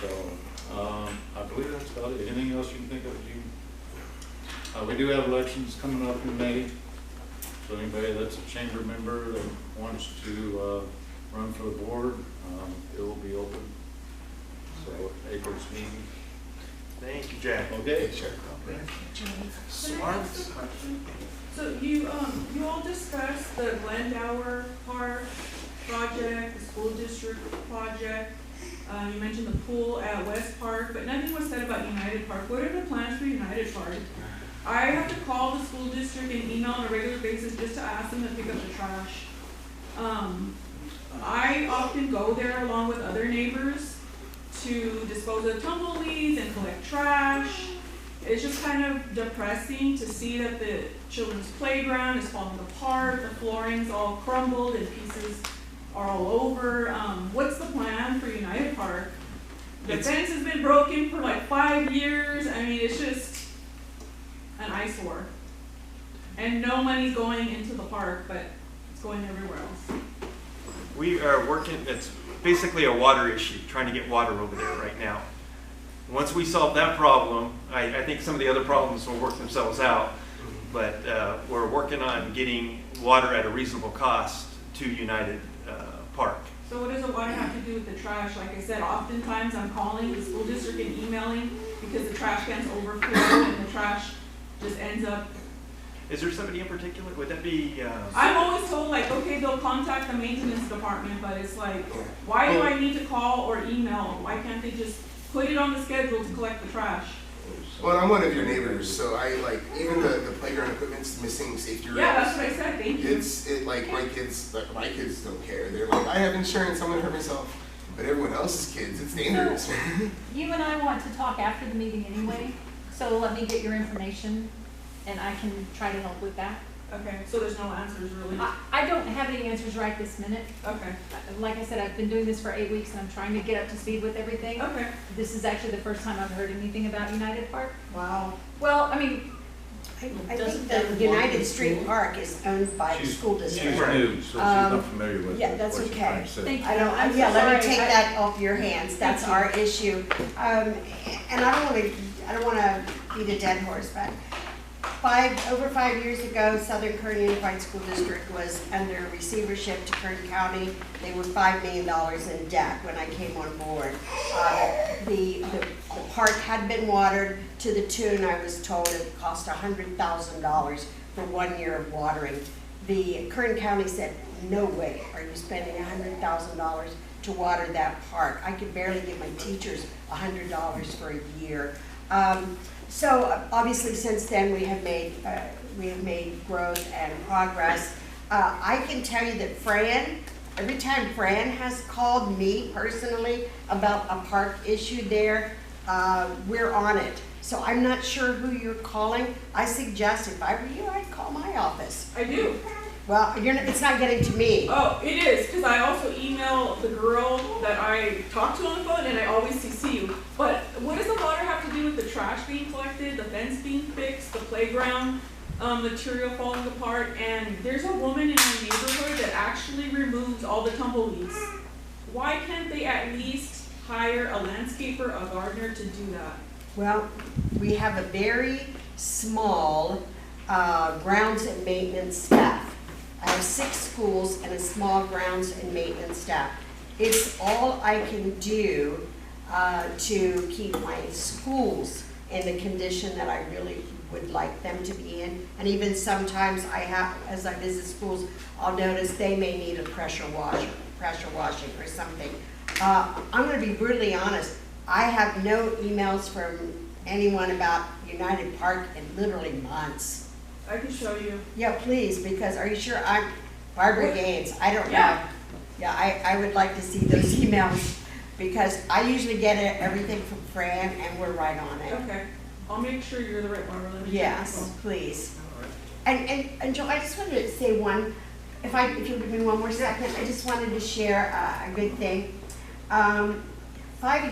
So I believe that's about it. Anything else you can think of, Gene? We do have elections coming up in May. So anybody that's a chamber member that wants to run for the board, it will be open. So April's meeting. Thank you, Jack. Okay. Sure. Smart. So you all discussed the Glendower Park project, the school district project. You mentioned the pool at West Park, but nothing was said about United Park. What are the plans for United Park? I have to call the school district and email on a regular basis just to ask them to pick up the trash. I often go there along with other neighbors to dispose of tumbleweeds and collect trash. It's just kind of depressing to see that the children's playground is falling apart, the flooring's all crumbled and pieces are all over. What's the plan for United Park? The fence has been broken for like 5 years. I mean, it's just an eyesore. And no money's going into the park, but it's going everywhere else. We are working, it's basically a water issue, trying to get water over there right now. Once we solve that problem, I think some of the other problems will work themselves out, but we're working on getting water at a reasonable cost to United Park. So what does the water have to do with the trash? Like I said, oftentimes I'm calling the school district and emailing because the trash cans overflow and the trash just ends up. Is there somebody in particular? Would that be? I'm always told like, okay, they'll contact the maintenance department, but it's like, why do I need to call or email? Why can't they just put it on the schedule to collect the trash? Well, I'm one of your neighbors, so I like even the playground equipment's missing safety rails. Yeah, that's what I said. Thank you. Like my kids don't care. They're like, I have insurance, I'm gonna hurt myself. But everyone else's kids, it's dangerous. So, you and I want to talk after the meeting anyway, so let me get your information and I can try to help with that. Okay, so there's no answers really? I don't have any answers right this minute. Okay. Like I said, I've been doing this for 8 weeks and I'm trying to get up to speed with everything. Okay. This is actually the first time I've heard anything about United Park. Wow. Well, I mean, I think the United Street Park is owned by the school district. She's new, so she's not familiar with Yeah, that's what she's okay. trying to say. thank you. I don't, I'm so yeah, let me sorry. take that off your hands, that's you. our issue. And I don't wanna beat a dead horse, but Over 5 years ago, Southern Kern Unified School District was under receivership to Kern County. They were $5 million in debt when I came on board. The park had been watered to the tune, I was told, it cost $100,000 for 1 year of watering. The Kern County said, no way are you spending $100,000 to water that park. I could barely give my teachers $100 for a year. So obviously since then we have made growth and progress. I can tell you that every time Fran has called me personally about a park issue there, we're on it. So I'm not sure who you're calling. I suggest if I were you, I'd call my office. I do. Well, it's not getting to me. Oh, it is, because I also email the girl that I talk to on the phone, and I always CC you. But what does the water have to do with the trash being collected, the fence being fixed, the playground material falling apart? And there's a woman in my neighborhood that actually removes all the tumbleweeds. Why can't they at least hire a landscaper, a gardener to do that? Well, we have a very small grounds and maintenance staff. I have 6 schools and a small grounds and maintenance staff. It's all I can do to keep my schools in the condition that I really would like them to be in. And even sometimes as I visit schools, I'll notice they may need a pressure washing or something. I'm gonna be brutally honest. I have no emails from anyone about United Park in literally months. I can show you. Yeah, please, because are you sure I'm Barbara Gaines? I don't know. Yeah. Yeah, I would like to see those emails because I usually get everything from Fran and we're right on it. Okay. I'll make sure you're the right Barbara. Let me check Yes, this one. please. And Joe, I just wanted to say if you'll give me one more second, I just wanted to share a good thing. 5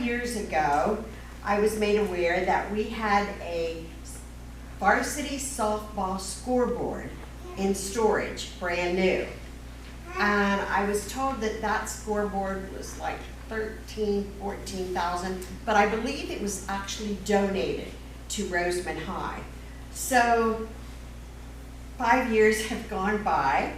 years ago, I was made aware that we had a varsity softball scoreboard in storage, brand new. And I was told that that scoreboard was like $14,000, but I believe it was actually donated to Roseman High. So 5 years have gone by,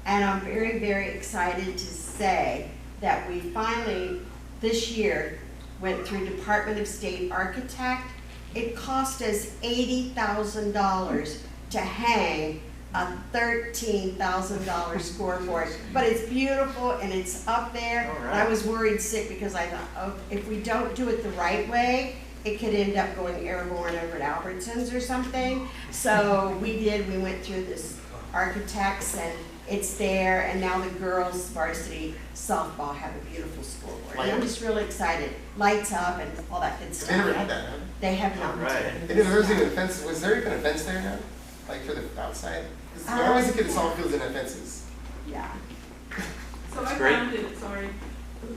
and I'm very, very excited to say that we finally, this year, went through Department of State architect. It cost us $80,000 to hang a $13,000 scoreboard, but it's beautiful and it's up there. All right. And I was worried sick because I thought, oh, if we don't do it the right way, it could end up going airborne over at Albertsons or something. So we went through this architects and it's there, and now the girls varsity softball have a beautiful scoreboard. And I'm just really excited. Lights up and all that good stuff. They never had that, huh? They have not. Right. There was even a fence. Was there even a fence there now? Like for the outside? Because when I was a kid, it's all fields and fences. Yeah. So I great. found it, sorry.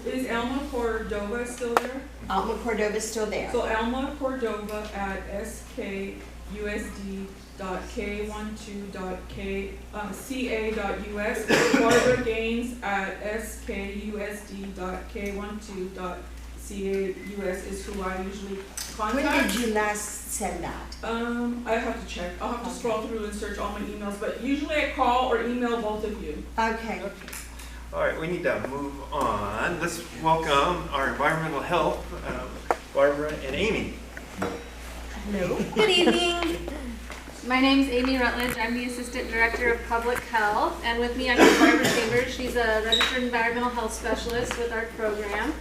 Is Alma Cordova still there? Alma Cordova's still there. So Alma Cordova at skUSD.K12.ca.us, Barbara Gaines at skUSD.K12.caus is who I usually When contact. did you last send that? I have to check. I'll have to scroll through and search all my emails, but usually I call or email both of you. Okay. All right, we need to move on. Let's welcome our environmental health, Barbara and Amy. Hello. Good evening. My name's Amy Rutledge. I'm the Assistant Director of Public Health, and with me I have Barbara Chambers. She's a registered environmental health specialist with our program.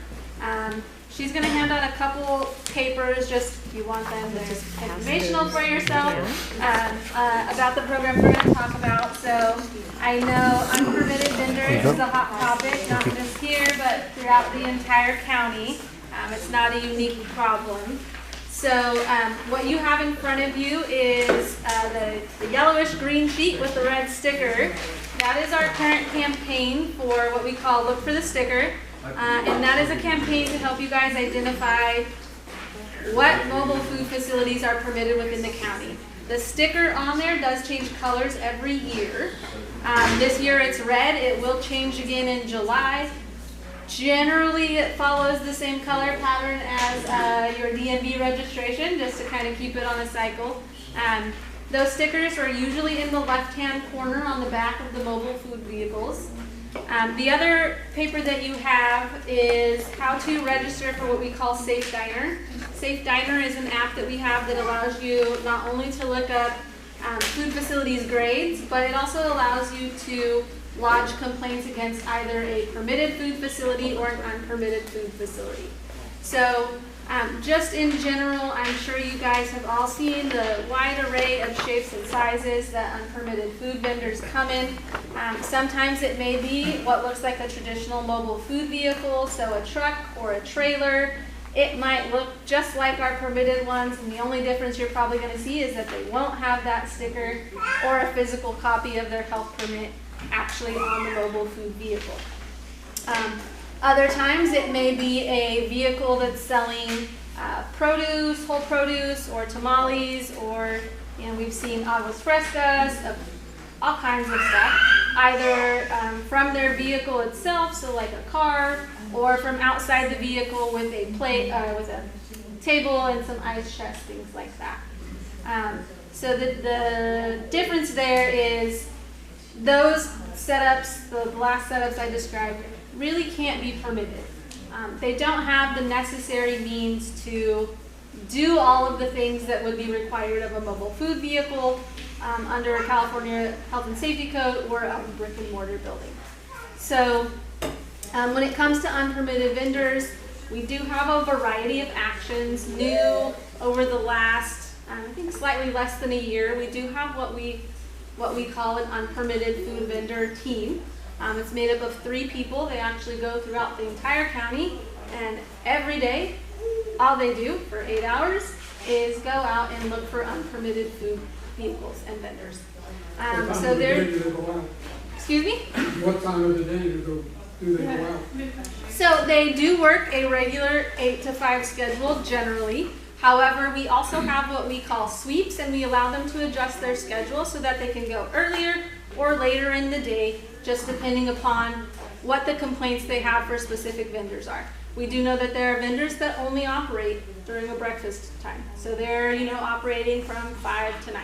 She's going to hand out a couple papers, just if you want them, they're informational for yourself about the program we're going to talk about. So I know unpermitted vendors is a hot topic, not just here, but throughout the entire county. It's not a unique problem. So what you have in front of you is the yellowish green sheet with the red sticker. That is our current campaign for what we call Look for the Sticker. And that is a campaign to help you guys identify what mobile food facilities are permitted within the county. The sticker on there does change colors every year. This year it's red. It will change again in July. Generally, it follows the same color pattern as your DMV registration, just to kind of keep it on a cycle. Those stickers are usually in the left-hand corner on the back of the mobile food vehicles. The other paper that you have is how to register for what we call Safe Diner. Safe Diner is an app that we have that allows you not only to look up food facilities grades, but it also allows you to lodge complaints against either a permitted food facility or an unpermitted food facility. So just in general, I'm sure you guys have all seen the wide array of shapes and sizes that unpermitted food vendors come in. Sometimes it may be what looks like a traditional mobile food vehicle, so a truck or a trailer. It might look just like our permitted ones, and the only difference you're probably going to see is that they won't have that sticker or a physical copy of their health permit actually on the mobile food vehicle. Other times it may be a vehicle that's selling produce, whole produce, or tamales, or we've seen aguas frescas, all kinds of stuff, either from their vehicle itself, so like a car, or from outside the vehicle with a plate, with a table and some ice chests, things like that. So the difference there is those setups, the last setups I described, really can't be permitted. They don't have the necessary means to do all of the things that would be required of a mobile food vehicle under a California Health and Safety Code or a brick and mortar building. So when it comes to unpermitted vendors, we do have a variety of actions new over the last, I think slightly less than a year. We do have what we call an unpermitted food vendor team. It's made up of 3 people. They actually go throughout the entire county, and every day, all they do for 8 hours is go out and look for unpermitted food vehicles and vendors. So they're, excuse me? What time of the day do they go out? So they do work a regular 8 to 5 schedule generally. However, we also have what we call sweeps, and we allow them to adjust their schedule so that they can go earlier or later in the day, just depending upon what the complaints they have for specific vendors are. We do know that there are vendors that only operate during a breakfast time. So they're, operating from 5 to 9.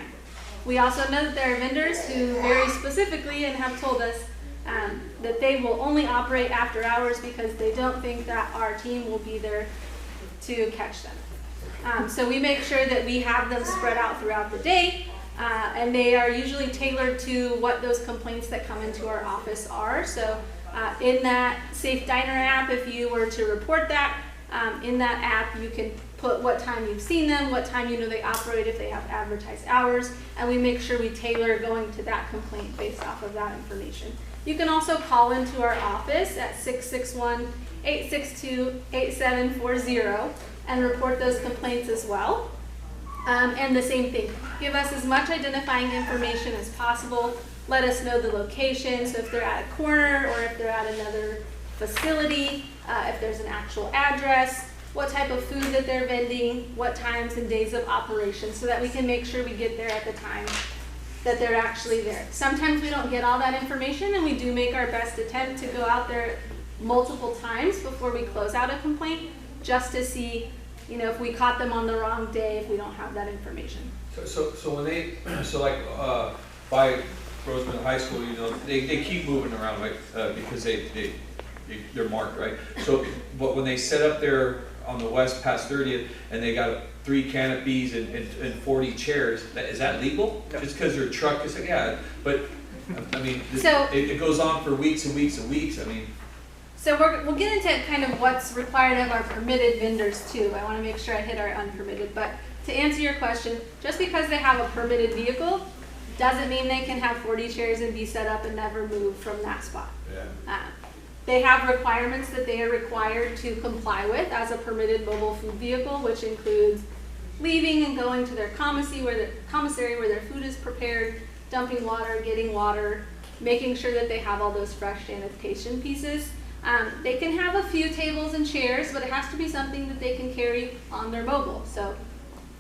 We also know that there are vendors who very specifically and have told us that they will only operate after hours because they don't think that our team will be there to catch them. So we make sure that we have them spread out throughout the day, and they are usually tailored to what those complaints that come into our office are. So in that Safe Diner app, if you were to report that, in that app you can put what time you've seen them, what time they operate, if they have advertised hours, and we make sure we tailor going to that complaint based off of that information. You can also call into our office at 661-862-8740 and report those complaints as well. And the same thing, give us as much identifying information as possible. Let us know the location, so if they're at a corner or if they're at another facility, if there's an actual address, what type of food that they're vending, what times and days of operation, so that we can make sure we get there at the time that they're actually there. Sometimes we don't get all that information, and we do make our best attempt to go out there multiple times before we close out a complaint, just to see, if we caught them on the wrong day, if we don't have that information. So when they, by Roseman High School, they keep moving around, right? Because they're marked, right? So, but when they set up there on the west past 30th, and they got 3 canopies and 40 chairs, is that legal? Just because their truck is like, yeah, but I mean, it goes on for weeks and weeks and weeks. I mean. So we'll get into kind of what's required of our permitted vendors too. I want to make sure I hit our unpermitted. But to answer your question, just because they have a permitted vehicle doesn't mean they can have 40 chairs and be set up and never move from that spot. Yeah. They have requirements that they are required to comply with as a permitted mobile food vehicle, which includes leaving and going to their commissary where their food is prepared, dumping water, getting water, making sure that they have all those fresh sanitation pieces. They can have a few tables and chairs, but it has to be something that they can carry on their mobile. So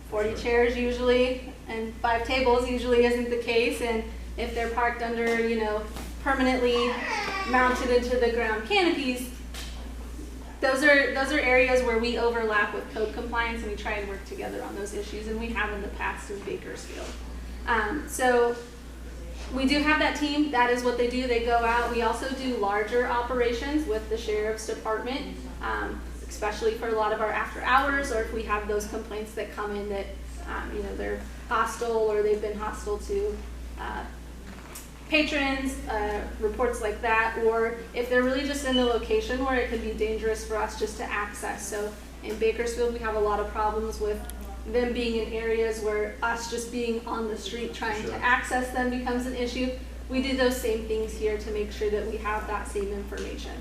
40 chairs usually and 5 tables usually isn't the case, and if they're parked under, permanently mounted into the ground canopies, those are areas where we overlap with code compliance, and we try and work together on those issues, and we have in the past in Bakersfield. So we do have that team. That is what they do. They go out. We also do larger operations with the sheriff's department, especially for a lot of our after hours, or if we have those complaints that come in that you know, they're hostile or they've been hostile to patrons, reports like that, or if they're really just in a location where it could be dangerous for us just to access. So in Bakersfield, we have a lot of problems with them being in areas where us just being on the street trying to access them becomes an issue. We do those same things here to make sure that we have that same information.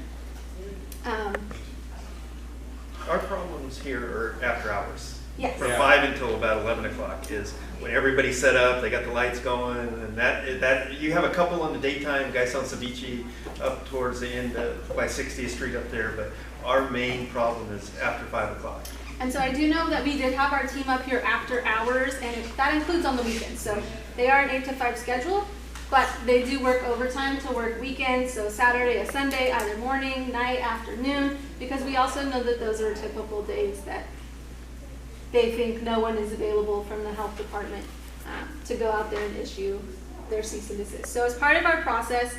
Our problems here are after hours. Yes. From 5 until about 11 o'clock is when everybody's set up, they got the lights going, and that you have a couple on the daytime, guys on Ceviche up towards the end by 60th Street up there, but our main problem is after 5 o'clock. And so I do know that we did have our team up here after hours, and that includes on the weekends. So they are an 8 to 5 schedule, but they do work overtime to work weekends, so Saturday or Sunday, either morning, night, afternoon, because we also know that those are typical days that they think no one is available from the health department to go out there and issue their cease and desist. So as part of our process,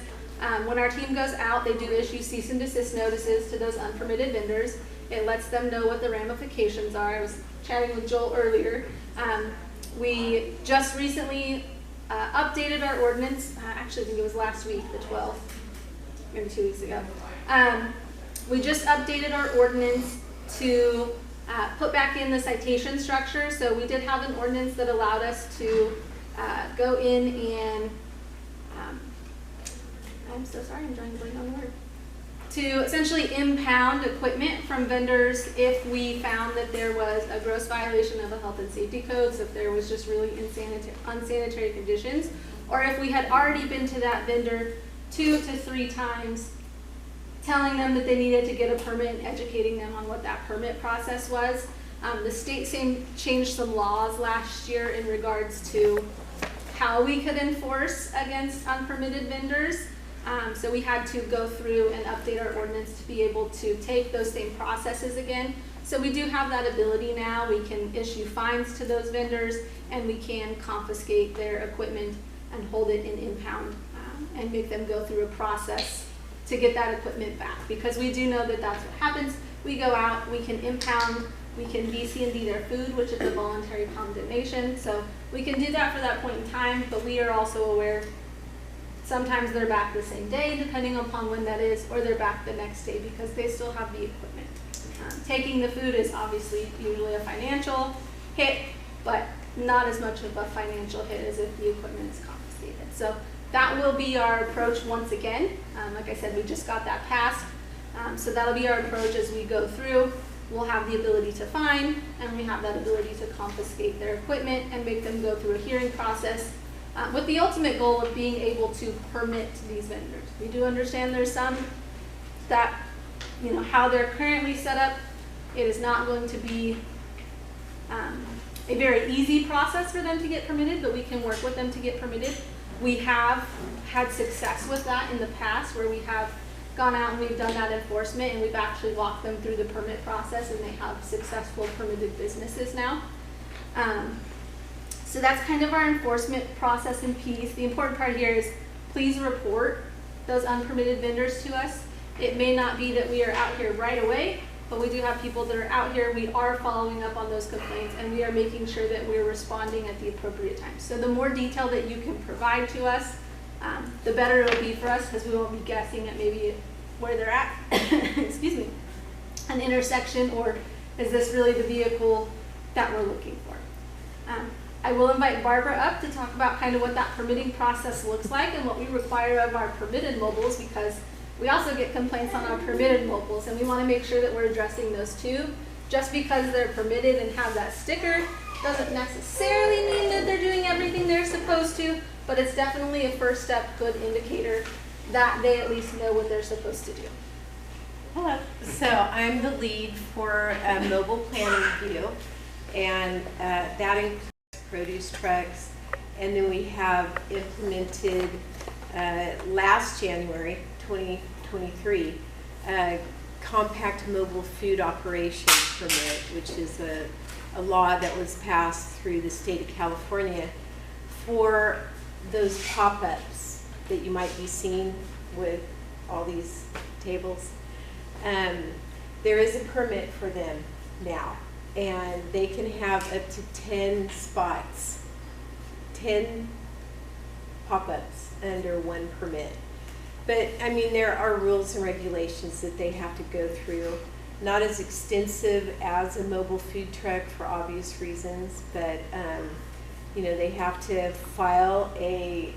when our team goes out, they do issue cease and desist notices to those unpermitted vendors. It lets them know what the ramifications are. I was chatting with Joel earlier. We just recently updated our ordinance. Actually, I think it was last week, the 12th, maybe 2 weeks ago. We just updated our ordinance to put back in the citation structure. So we did have an ordinance that allowed us to go in and, I'm so sorry, I'm drawing a blank on the word, to essentially impound equipment from vendors if we found that there was a gross violation of the health and safety codes, if there was just really unsanitary conditions, or if we had already been to that vendor 2 to 3 times telling them that they needed to get a permit and educating them on what that permit process was. The state changed some laws last year in regards to how we could enforce against unpermitted vendors. So we had to go through and update our ordinance to be able to take those same processes again. So we do have that ability now. We can issue fines to those vendors, and we can confiscate their equipment and hold it in impound and make them go through a process to get that equipment back. Because we do know that that's what happens. We go out, we can impound, we can VC&D their food, which is a voluntary condemnation. So we can do that for that point in time, but we are also aware sometimes they're back the same day, depending upon when that is, or they're back the next day because they still have the equipment. Taking the food is obviously usually a financial hit, but not as much of a financial hit as if the equipment is confiscated. So that will be our approach once again. Like I said, we just got that passed. So that'll be our approach as we go through. We'll have the ability to fine, and we have that ability to confiscate their equipment and make them go through a hearing process with the ultimate goal of being able to permit these vendors. We do understand there's some that, you know, how they're currently set up, it is not going to be a very easy process for them to get permitted, but we can work with them to get permitted. We have had success with that in the past where we have gone out and we've done that enforcement and we've actually walked them through the permit process and they have successful permitted businesses now. So that's kind of our enforcement process and piece. The important part here is please report those unpermitted vendors to us. It may not be that we are out here right away, but we do have people that are out here. We are following up on those complaints and we are making sure that we're responding at the appropriate time. So the more detail that you can provide to us, the better it'll be for us because we won't be guessing at maybe where they're at, excuse me, an intersection, or is this really the vehicle that we're looking for? I will invite Barbara up to talk about kind of what that permitting process looks like and what we require of our permitted mobiles, because we also get complaints on our permitted mobiles and we want to make sure that we're addressing those too. Just because they're permitted and have that sticker doesn't necessarily mean that they're doing everything they're supposed to, but it's definitely a first step, good indicator that they at least know what they're supposed to do. Hello. So I'm the lead for mobile planning view, and that includes produce trucks, and then we have implemented last January 2023 compact mobile food operation permit, which is a law that was passed through the state of California for those pop-ups that you might be seeing with all these tables, there is a permit for them now, and they can have up to 10 spots, 10 pop-ups under one permit. But I mean, there are rules and regulations that they have to go through. Not as extensive as a mobile food truck for obvious reasons, but you know, they have to file a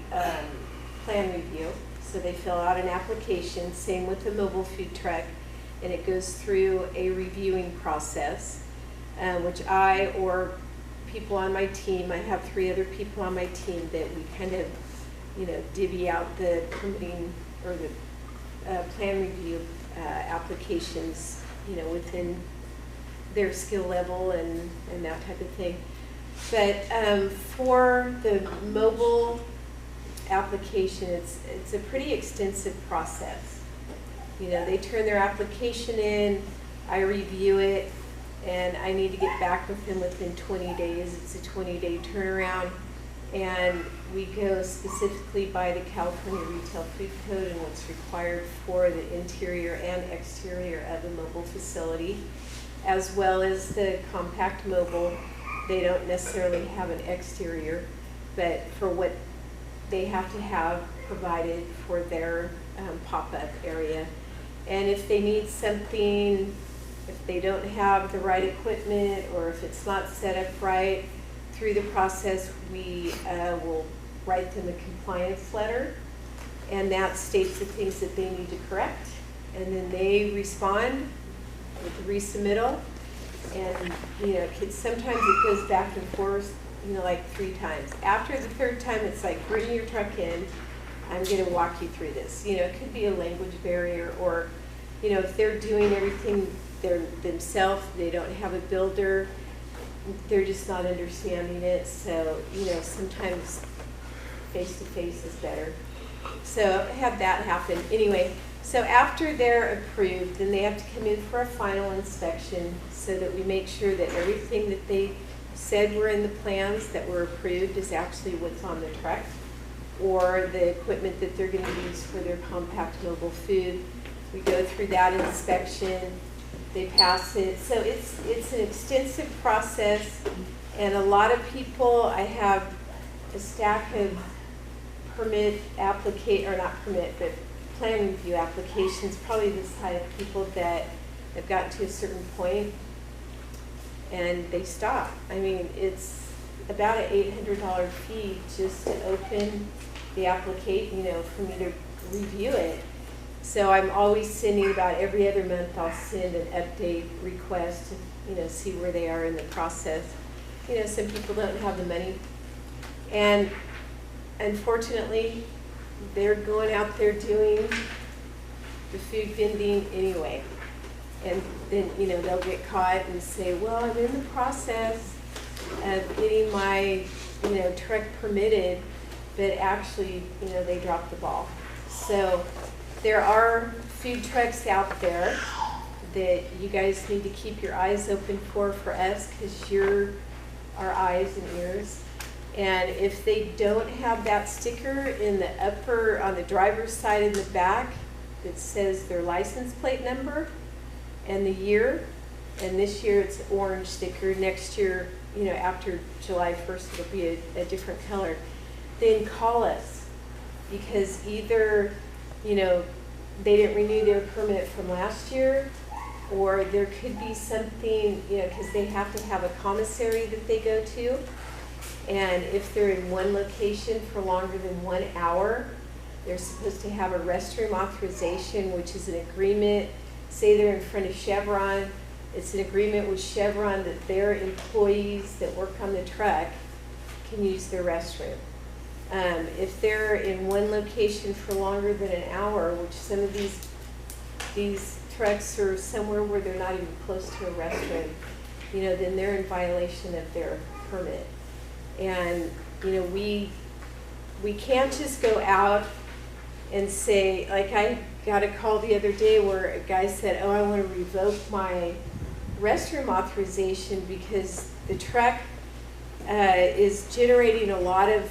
plan review. So they fill out an application, same with the mobile food truck, and it goes through a reviewing process, which I or people on my team, I have 3 other people on my team that we kind of, you know, divvy out the permitting or the plan review applications, you know, within their skill level and that type of thing. But for the mobile application, it's a pretty extensive process. You know, they turn their application in, I review it, and I need to get back with them within 20 days. It's a 20-day turnaround, and we go specifically by the California Retail Food Code and what's required for the interior and exterior of a mobile facility, as well as the compact mobile. They don't necessarily have an exterior, but for what they have to have provided for their pop-up area. And if they need something, if they don't have the right equipment, or if it's not set up right, through the process we will write them a compliance letter, and that states the things that they need to correct, and then they respond with the resubmittal. And you know, sometimes it goes back and forth, you know, like 3 times. After the 3rd time, it's like, bring your truck in, I'm going to walk you through this. You know, it could be a language barrier, or, you know, if they're doing everything themselves, they don't have a builder, they're just not understanding it. So, you know, sometimes face-to-face is better. So I had that happen. Anyway, so after they're approved, then they have to come in for a final inspection so that we make sure that everything that they said were in the plans that were approved is actually what's on the truck, or the equipment that they're going to use for their compact mobile food. We go through that inspection, they pass it. So it's an extensive process, and a lot of people, I have a stack of permit or not permit, but plan review applications, probably this high of people that have gotten to a certain point and they stop. I mean, it's about an $800 fee just to open the application, you know, for me to review it. So I'm always sending, about every other month I'll send an update request to, you know, see where they are in the process. You know, some people don't have the money, and unfortunately they're going out there doing the food vending anyway. And then, you know, they'll get caught and say, well, I'm in the process of getting my, you know, truck permitted, but actually, you know, they dropped the ball. So there are food trucks out there that you guys need to keep your eyes open for us, because you're our eyes and ears. And if they don't have that sticker in the upper, on the driver's side in the back, that says their license plate number and the year, and this year it's an orange sticker, next year, you know, after July 1st, it'll be a different color, then call us, because either, you know, they didn't renew their permit from last year, or there could be something, you know, because they have to have a commissary that they go to, and if they're in one location for longer than 1 hour, they're supposed to have a restroom authorization, which is an agreement. Say they're in front of Chevron, it's an agreement with Chevron that their employees that work on the truck can use their restroom. If they're in one location for longer than an hour, which some of these trucks are somewhere where they're not even close to a restroom, you know, then they're in violation of their permit. And, you know, we can't just go out and say, like, I got a call the other day where a guy said, oh, I want to revoke my restroom authorization because the truck is generating a lot of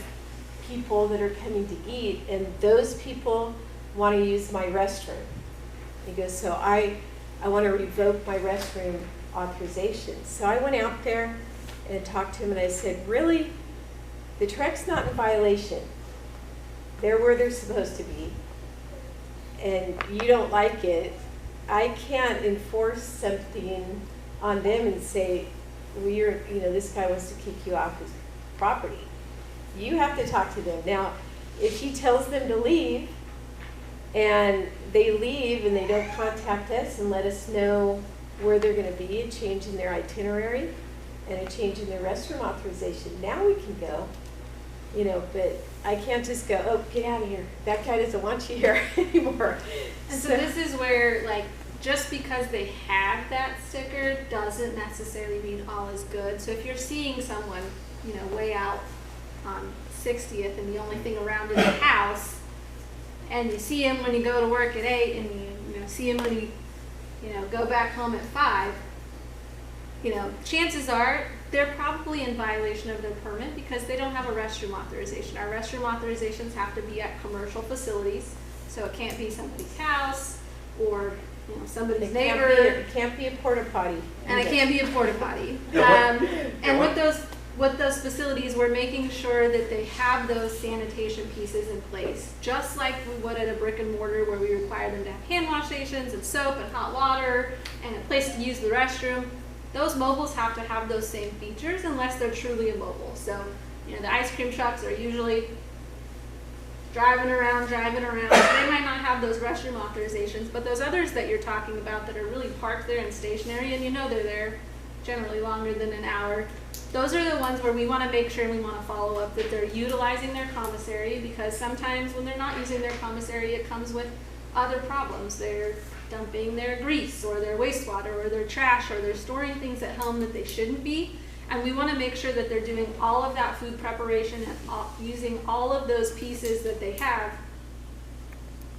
people that are coming to eat, and those people want to use my restroom. He goes, so I want to revoke my restroom authorization. So I went out there and talked to him, and I said, really? The truck's not in violation. They're where they're supposed to be. And you don't like it. I can't enforce something on them and say, well, this guy wants to kick you off his property. You have to talk to them. Now, if he tells them to leave, and they leave and they don't contact us and let us know where they're going to be, a change in their itinerary and a change in their restroom authorization, now we can go. But I can't just go, oh, get out of here. That guy doesn't want you here anymore. And so this is where, like, just because they have that sticker doesn't necessarily mean all is good. So if you're seeing someone, way out on 60th and the only thing around is a house, and you see him when you go to work at 8 and you see him when you go back home at 5, chances are they're probably in violation of their permit because they don't have a restroom authorization. Our restroom authorizations have to be at commercial facilities, so it can't be somebody's house or somebody's neighbor. It can't be a porta potty. And it can't be a porta potty. And with those facilities, we're making sure that they have those sanitation pieces in place, just like we would at a brick and mortar where we require them to have hand wash stations and soap and hot water and a place to use the restroom. Those mobiles have to have those same features unless they're truly a mobile. So, the ice cream trucks are usually driving around. They might not have those restroom authorizations, but those others that you're talking about that are really parked there and stationary, and they're there generally longer than an hour, those are the ones where we want to make sure and we want to follow up that they're utilizing their commissary, because sometimes when they're not using their commissary, it comes with other problems. They're dumping their grease or their wastewater or their trash, or they're storing things at home that they shouldn't be. And we want to make sure that they're doing all of that food preparation and using all of those pieces that they have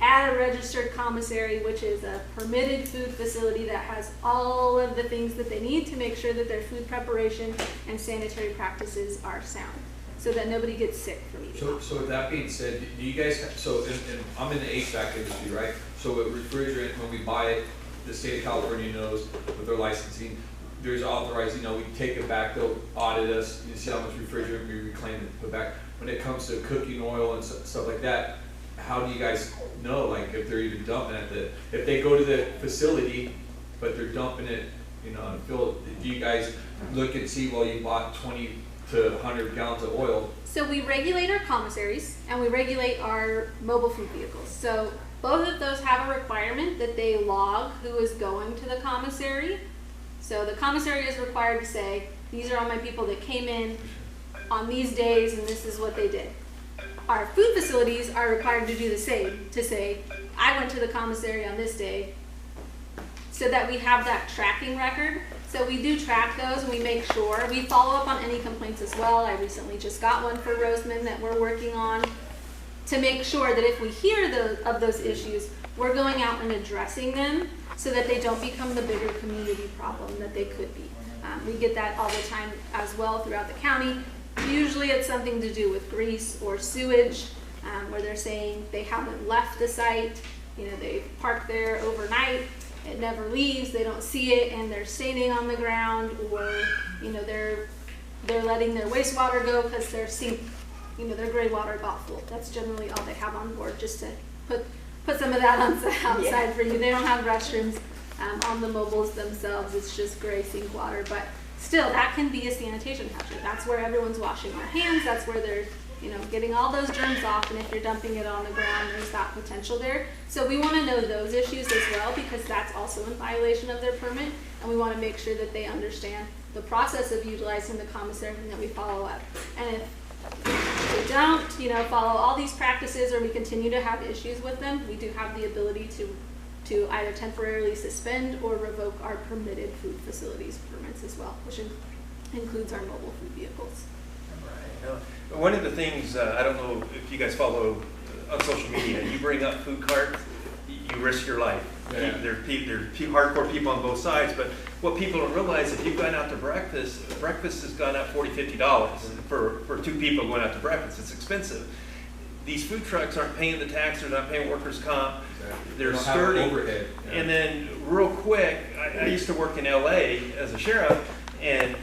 at a registered commissary, which is a permitted food facility that has all of the things that they need to make sure that their food preparation and sanitary practices are sound, so that nobody gets sick from eating. So with that being said, do you guys, and I'm in the HVAC industry, right? So with refrigerant, when we buy it, the state of California knows with their licensing, there's authorized, we take it back, they'll audit us, you see how much refrigerant we reclaim and put back. When it comes to cooking oil and stuff like that, how do you guys know, like, if they're even dumping it, if they go to the facility, but they're dumping it, and fill it, do you guys look and see, well, you bought 20 to 100 gallons of oil? So we regulate our commissaries and we regulate our mobile food vehicles. So both of those have a requirement that they log who is going to the commissary. So the commissary is required to say, these are all my people that came in on these days and this is what they did. Our food facilities are required to do the same, to say, I went to the commissary on this day, so that we have that tracking record. So we do track those and we make sure. We follow up on any complaints as well. I recently just got one for Roseman that we're working on to make sure that if we hear of those issues, we're going out and addressing them so that they don't become the bigger community problem that they could be. We get that all the time as well throughout the county. Usually it's something to do with grease or sewage, where they're saying they haven't left the site, they park there overnight, it never leaves, they don't see it, and they're staining on the ground, or they're letting their wastewater go because their sink, their gray water got full. That's generally all they have on board, just to put some of that on the outside for you. They don't have restrooms on the mobiles themselves, it's just gray sink water, but still, that can be a sanitation hazard. That's where everyone's washing their hands, that's where they're getting all those germs off, and if you're dumping it on the ground, there's that potential there. So we want to know those issues as well, because that's also in violation of their permit, and we want to make sure that they understand the process of utilizing the commissary and that we follow up. And if we don't, follow all these practices, or we continue to have issues with them, we do have the ability to either temporarily suspend or revoke our permitted food facilities permits as well, which includes our mobile food vehicles. One of the things, I don't know if you guys follow on social media, you bring up food carts, you risk your life. Yeah. There are hardcore people on both sides, but what people don't realize, if you've gone out to breakfast has gone up $40, $50 for two people going out to breakfast. It's expensive. these food trucks aren't paying the tax, they're not paying workers' comp, they're They don't have skirting. overhead, yeah. And then real quick, I used to work in LA as a sheriff, and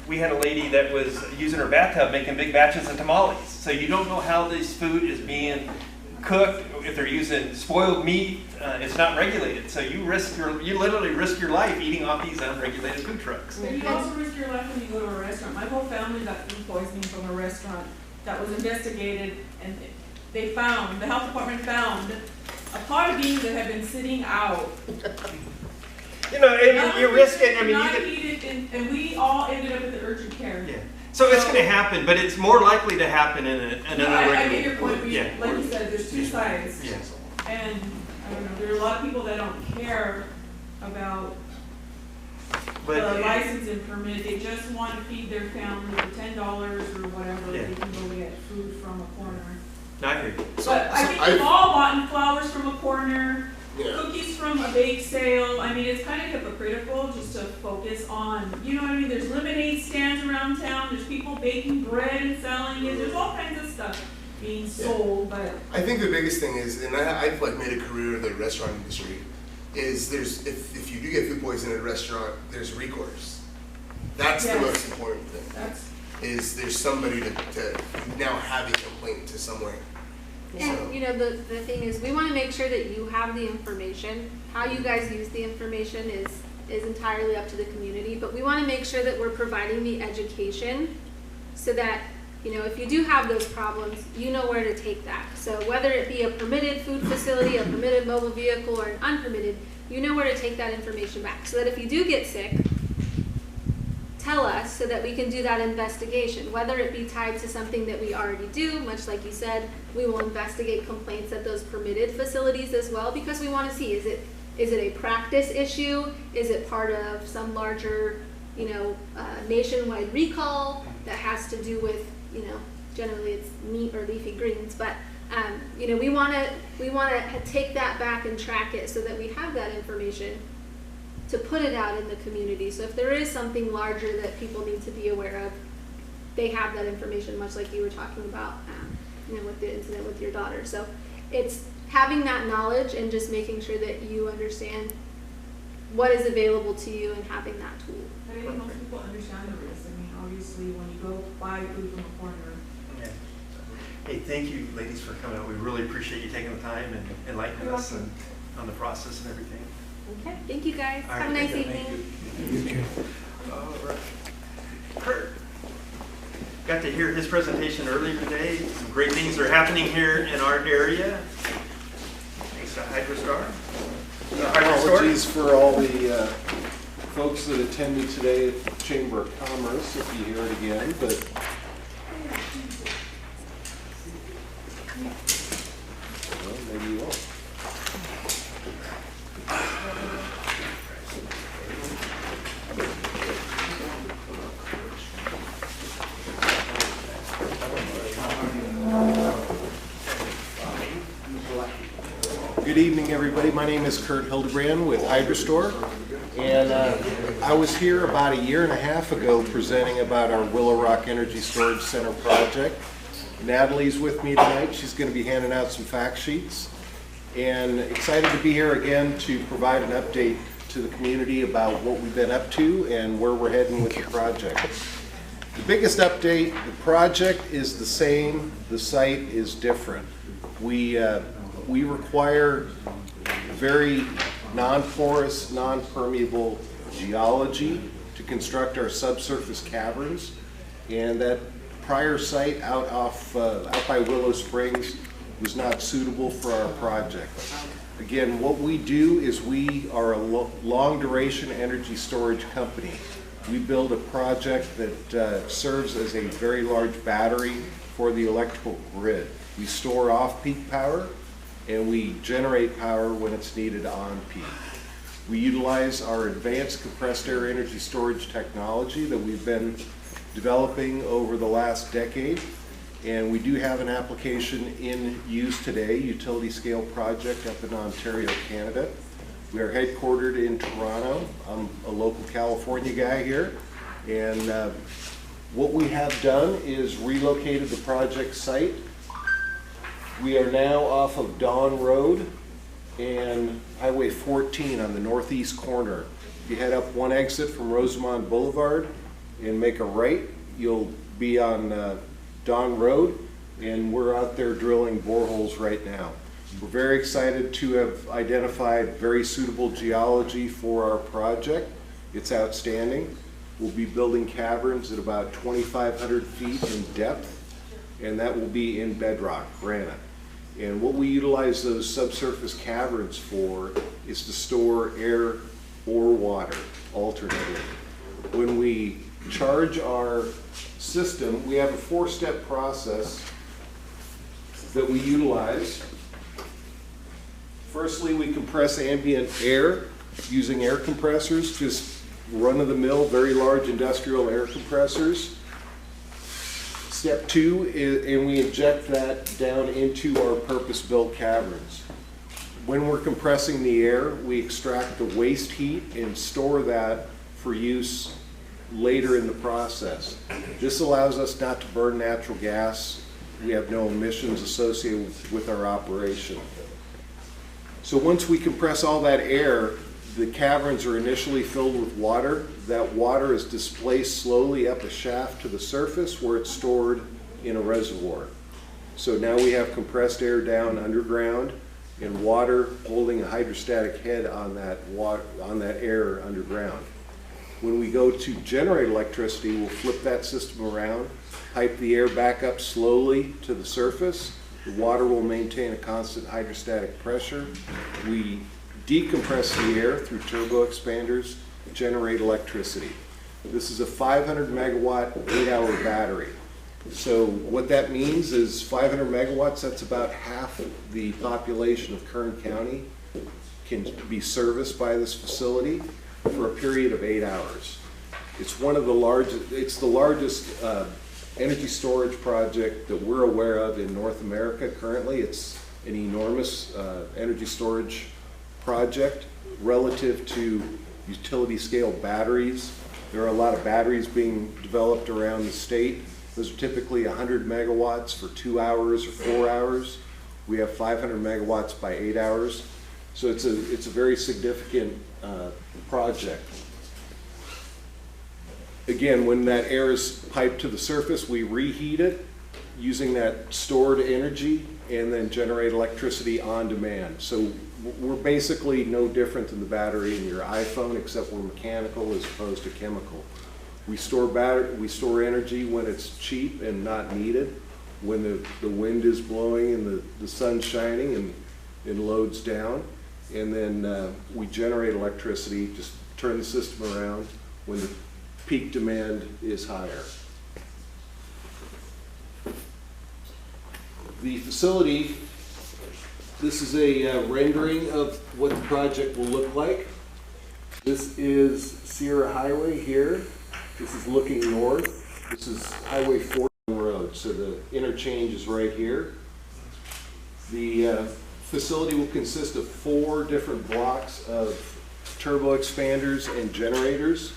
we had a lady that was using her bathtub making big batches of tamales. So you don't know how this food is being cooked. If they're using spoiled meat, it's not regulated. So you literally risk your life eating off these unregulated food trucks. But you also risk your life when you go to a restaurant. My whole family got food poisoning from a restaurant that was investigated, and the health department found a pot of beans that had been sitting out. You know, and you risk it. I mean, Not you could, heated, and we all ended up at the urgent care. yeah. So it's going to happen, but it's more likely to happen in an I get your unregulated. point. Yeah. Like you said, there's two sides. Yeah. And I don't know, there are a lot of people that don't care about But the license and permit. They just want to feed their family for $10 or whatever. Yeah. They can go get food from a corner. I hear you. But I think we've all bought flowers from a corner, cookies from a bake sale. I mean, it's kind of hypocritical just to focus on, you know what I mean? There's lemonade stands around town. There's people baking bread and selling it. There's all kinds of stuff being sold, but I think the biggest thing is, and I've like made a career in the restaurant industry, is if you do get food poisoning at a restaurant, there's recourse. That's the most important thing. Is there's somebody to now have a complaint to somewhere. And, you know, the thing is, we want to make sure that you have the information. How you guys use the information is entirely up to the community, but we want to make sure that we're providing the education so that, you know, if you do have those problems, you know where to take that. So whether it be a permitted food facility, a permitted mobile vehicle, or an unpermitted, you know where to take that information back. So that if you do get sick, tell us so that we can do that investigation, whether it be tied to something that we already do, much like you said, we will investigate complaints at those permitted facilities as well, because we want to see, is it a practice issue? Is it part of some larger, you know, nationwide recall that has to do with, you know, generally it's meat or leafy greens, but you know, we want to take that back and track it so that we have that information to put it out in the community. So if there is something larger that people need to be aware of, they have that information, much like you were talking about, you know, with the incident with your daughter. So it's having that knowledge and just making sure that you understand what is available to you and having that tool. I think most people understand the risk. I mean, obviously, when you go buy food from a corner. Yeah. Hey, thank you, ladies, for coming out. We really appreciate you taking the time and enlightening us on the process and everything. Okay, thank you guys. All Have a right, nice evening. All right. Kurt, got to hear his presentation earlier today. Some great things are happening here in our area. Thanks to HydroStar. Apologies for all the folks that attended today at the Chamber of Commerce, if you hear it again, but well, maybe you won't. Good evening, everybody. My name is Kurt Hildebrand with HydroStor, and I was here about a year and a half ago presenting about our Willow Rock Energy Storage Center project. Natalie's with me tonight. She's going to be handing out some fact sheets, and excited to be here again to provide an update to the community about what we've been up to and where we're heading with the project. The biggest update, the project is the same, the site is different. We require very non-porous, non-permeable geology to construct our subsurface caverns, and that prior site out by Willow Springs was not suitable for our project. Again, what we do is we are a long-duration energy storage company. We build a project that serves as a very large battery for the electrical grid. We store off-peak power, and we generate power when it's needed on peak. We utilize our advanced compressed air energy storage technology that we've been developing over the last decade, and we do have an application in use today, utility scale project up in Ontario, Canada. We are headquartered in Toronto. I'm a local California guy here, and what we have done is relocated the project site We are now off of Dawn Road and Highway 14 on the northeast corner. If you head up one exit from Rosamond Boulevard and make a right, you'll be on Dawn Road, and we're out there drilling boreholes right now. We're very excited to have identified very suitable geology for our project. It's outstanding. We'll be building caverns at about 2,500 feet in depth, and that will be in bedrock, granite. And what we utilize those subsurface caverns for is to store air or water alternately. When we charge our system, we have a 4-step process that we utilize. Firstly, we compress ambient air using air compressors, just run-of-the-mill, very large industrial air compressors. Step 2 is, and we inject that down into our purpose-built caverns. When we're compressing the air, we extract the waste heat and store that for use later in the process. This allows us not to burn natural gas. We have no emissions associated with our operation. So once we compress all that air, the caverns are initially filled with water. That water is displaced slowly up a shaft to the surface where it's stored in a reservoir. So now we have compressed air down underground and water holding a hydrostatic head on that air underground. When we go to generate electricity, we'll flip that system around, pipe the air back up slowly to the surface. The water will maintain a constant hydrostatic pressure. We decompress the air through turbo expanders to generate electricity. This is a 500 megawatt 8-hour battery. So what that means is 500 megawatts, that's about half the population of Kern County can be serviced by this facility for a period of 8 hours. It's one of the largest, it's the largest energy storage project that we're aware of in North America currently. It's an enormous energy storage project relative to utility scale batteries. There are a lot of batteries being developed around the state. Those are typically 100 megawatts for 2 hours or 4 hours. We have 500 megawatts by 8 hours. So it's a very significant project. Again, when that air is piped to the surface, we reheat it using that stored energy and then generate electricity on demand. So we're basically no different than the battery in your iPhone, except we're mechanical as opposed to chemical. We store energy when it's cheap and not needed, when the wind is blowing and the sun's shining and loads down. And then we generate electricity, just turn the system around when the peak demand is higher. The facility, this is a rendering of what the project will look like. This is Sierra Highway here. This is looking north. This is Highway 14 Road, so the interchange is right here. The facility will consist of 4 different blocks of turbo expanders and generators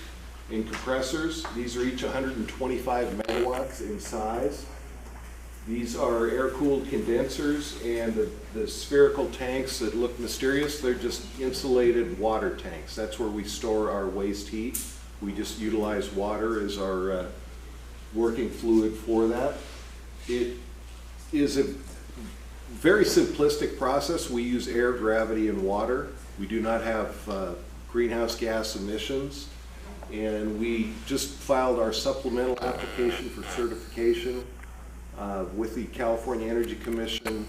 and compressors. These are each 125 megawatts in size. These are air-cooled condensers, and the spherical tanks that look mysterious, they're just insulated water tanks. That's where we store our waste heat. We just utilize water as our working fluid for that. It is a very simplistic process. We use air, gravity, and water. We do not have greenhouse gas emissions. And we just filed our supplemental application for certification with the California Energy Commission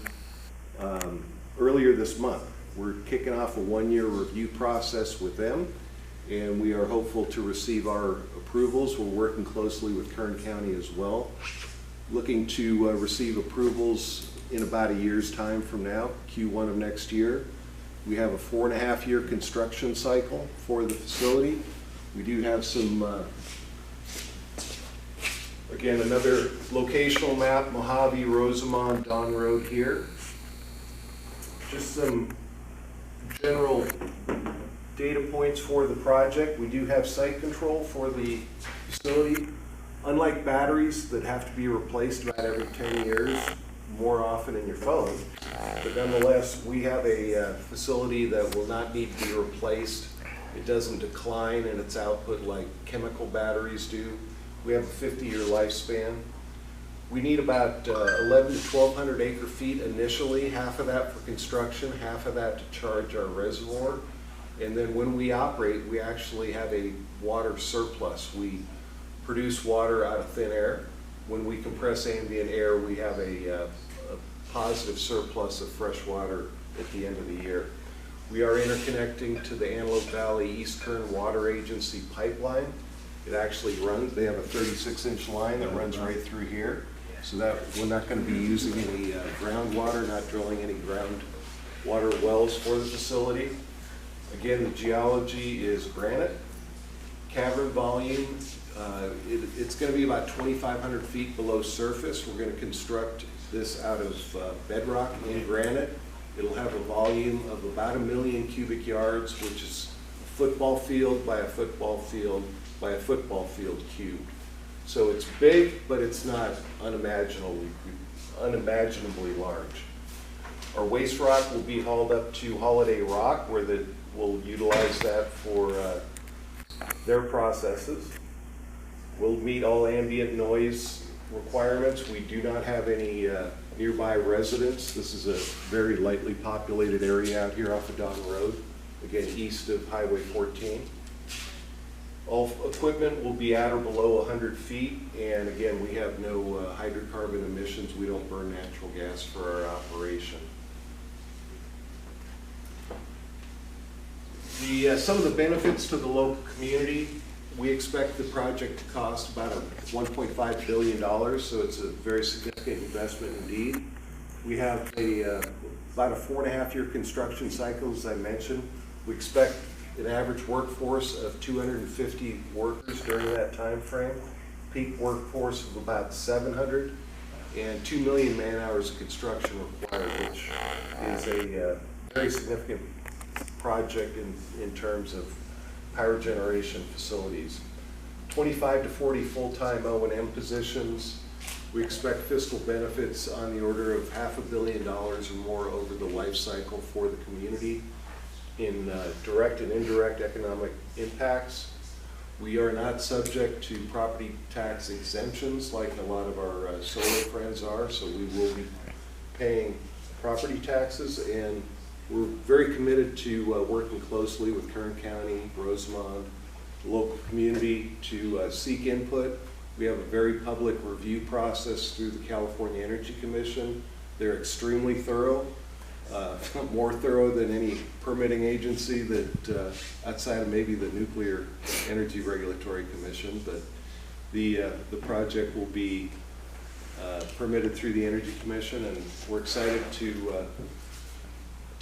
earlier this month. We're kicking off a 1-year review process with them, and we are hopeful to receive our approvals. We're working closely with Kern County as well, looking to receive approvals in about a year's time from now, Q1 of next year. We have a 4.5-year construction cycle for the facility. We do have some, again, another locational map, Mojave, Rosamond, Dawn Road here. Just some general data points for the project. We do have site control for the facility. Unlike batteries that have to be replaced about every 10 years, more often in your phone. But nonetheless, we have a facility that will not need to be replaced. It doesn't decline in its output like chemical batteries do. We have a 50-year lifespan. We need about 11 to 1,200 acre feet initially, half of that for construction, half of that to charge our reservoir. And then when we operate, we actually have a water surplus. We produce water out of thin air. When we compress ambient air, we have a positive surplus of fresh water at the end of the year. We are interconnecting to the Antelope Valley East Kern Water Agency pipeline. It actually runs, they have a 36-inch line that runs right through here. So that we're not going to be using any groundwater, not drilling any groundwater wells for the facility. Again, the geology is granite. Cavern volume, it's going to be about 2,500 feet below surface. We're going to construct this out of bedrock and granite. It'll have a volume of about 1 million cubic yards, which is a football field by a football field by a football field cubed. So it's big, but it's not unimaginably large. Our waste rock will be hauled up to Holiday Rock, where we'll utilize that for their processes. We'll meet all ambient noise requirements. We do not have any nearby residents. This is a very lightly populated area out here off of Don Road, again east of Highway 14. All equipment will be at or below 100 feet, and again, we have no hydrocarbon emissions. We don't burn natural gas for our operation. Some of the benefits to the local community, we expect the project to cost about $1.5 billion, so it's a very significant investment indeed. We have about a 4.5-year construction cycle, as I mentioned. We expect an average workforce of 250 workers during that time frame, peak workforce of about 700, and 2 million man-hours of construction required, which is a very significant project in terms of power generation facilities. 25 to 40 full-time O&M positions. We expect fiscal benefits on the order of $500 million or more over the life cycle for the community in direct and indirect economic impacts. We are not subject to property tax exemptions like a lot of our solar friends are, so we will be paying property taxes, and we're very committed to working closely with Kern County, Rosamond, the local community to seek input. We have a very public review process through the California Energy Commission. They're extremely thorough. More thorough than any permitting agency that outside of maybe the Nuclear Energy Regulatory Commission, but the project will be permitted through the Energy Commission, and we're excited to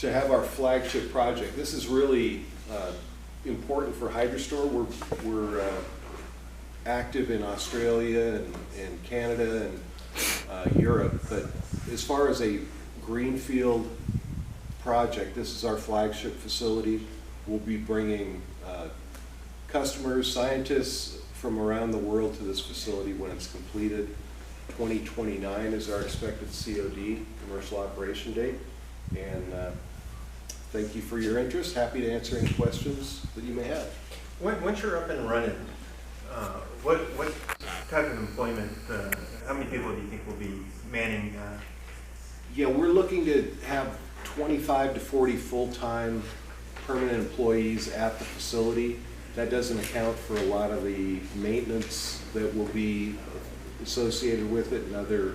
have our flagship project. This is really important for Hydrostore. We're active in Australia and Canada and Europe, but as far as a greenfield project, this is our flagship facility. We'll be bringing customers, scientists from around the world to this facility when it's completed. 2029 is our expected COD, commercial operation date. And thank you for your interest. Happy to answer any questions that you may have. Once you're up and running, what type of employment, how many people do you think will be manning? Yeah, we're looking to have 25 to 40 full-time permanent employees at the facility. That doesn't account for a lot of the maintenance that will be associated with it and other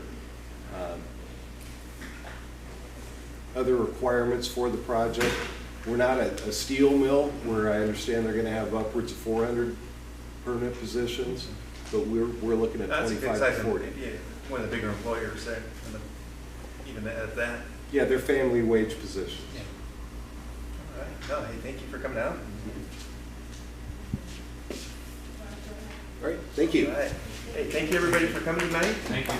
requirements for the project. We're not a steel mill where I understand they're going to have upwards of 400 permanent positions, but we're looking at 25 to 40. Yeah, one of the bigger employers there, even at that. Yeah, they're family wage positions. Yeah. All right. No, hey, thank you for coming out. All right, thank you. All right. Hey, thank you everybody for coming tonight. Thank you.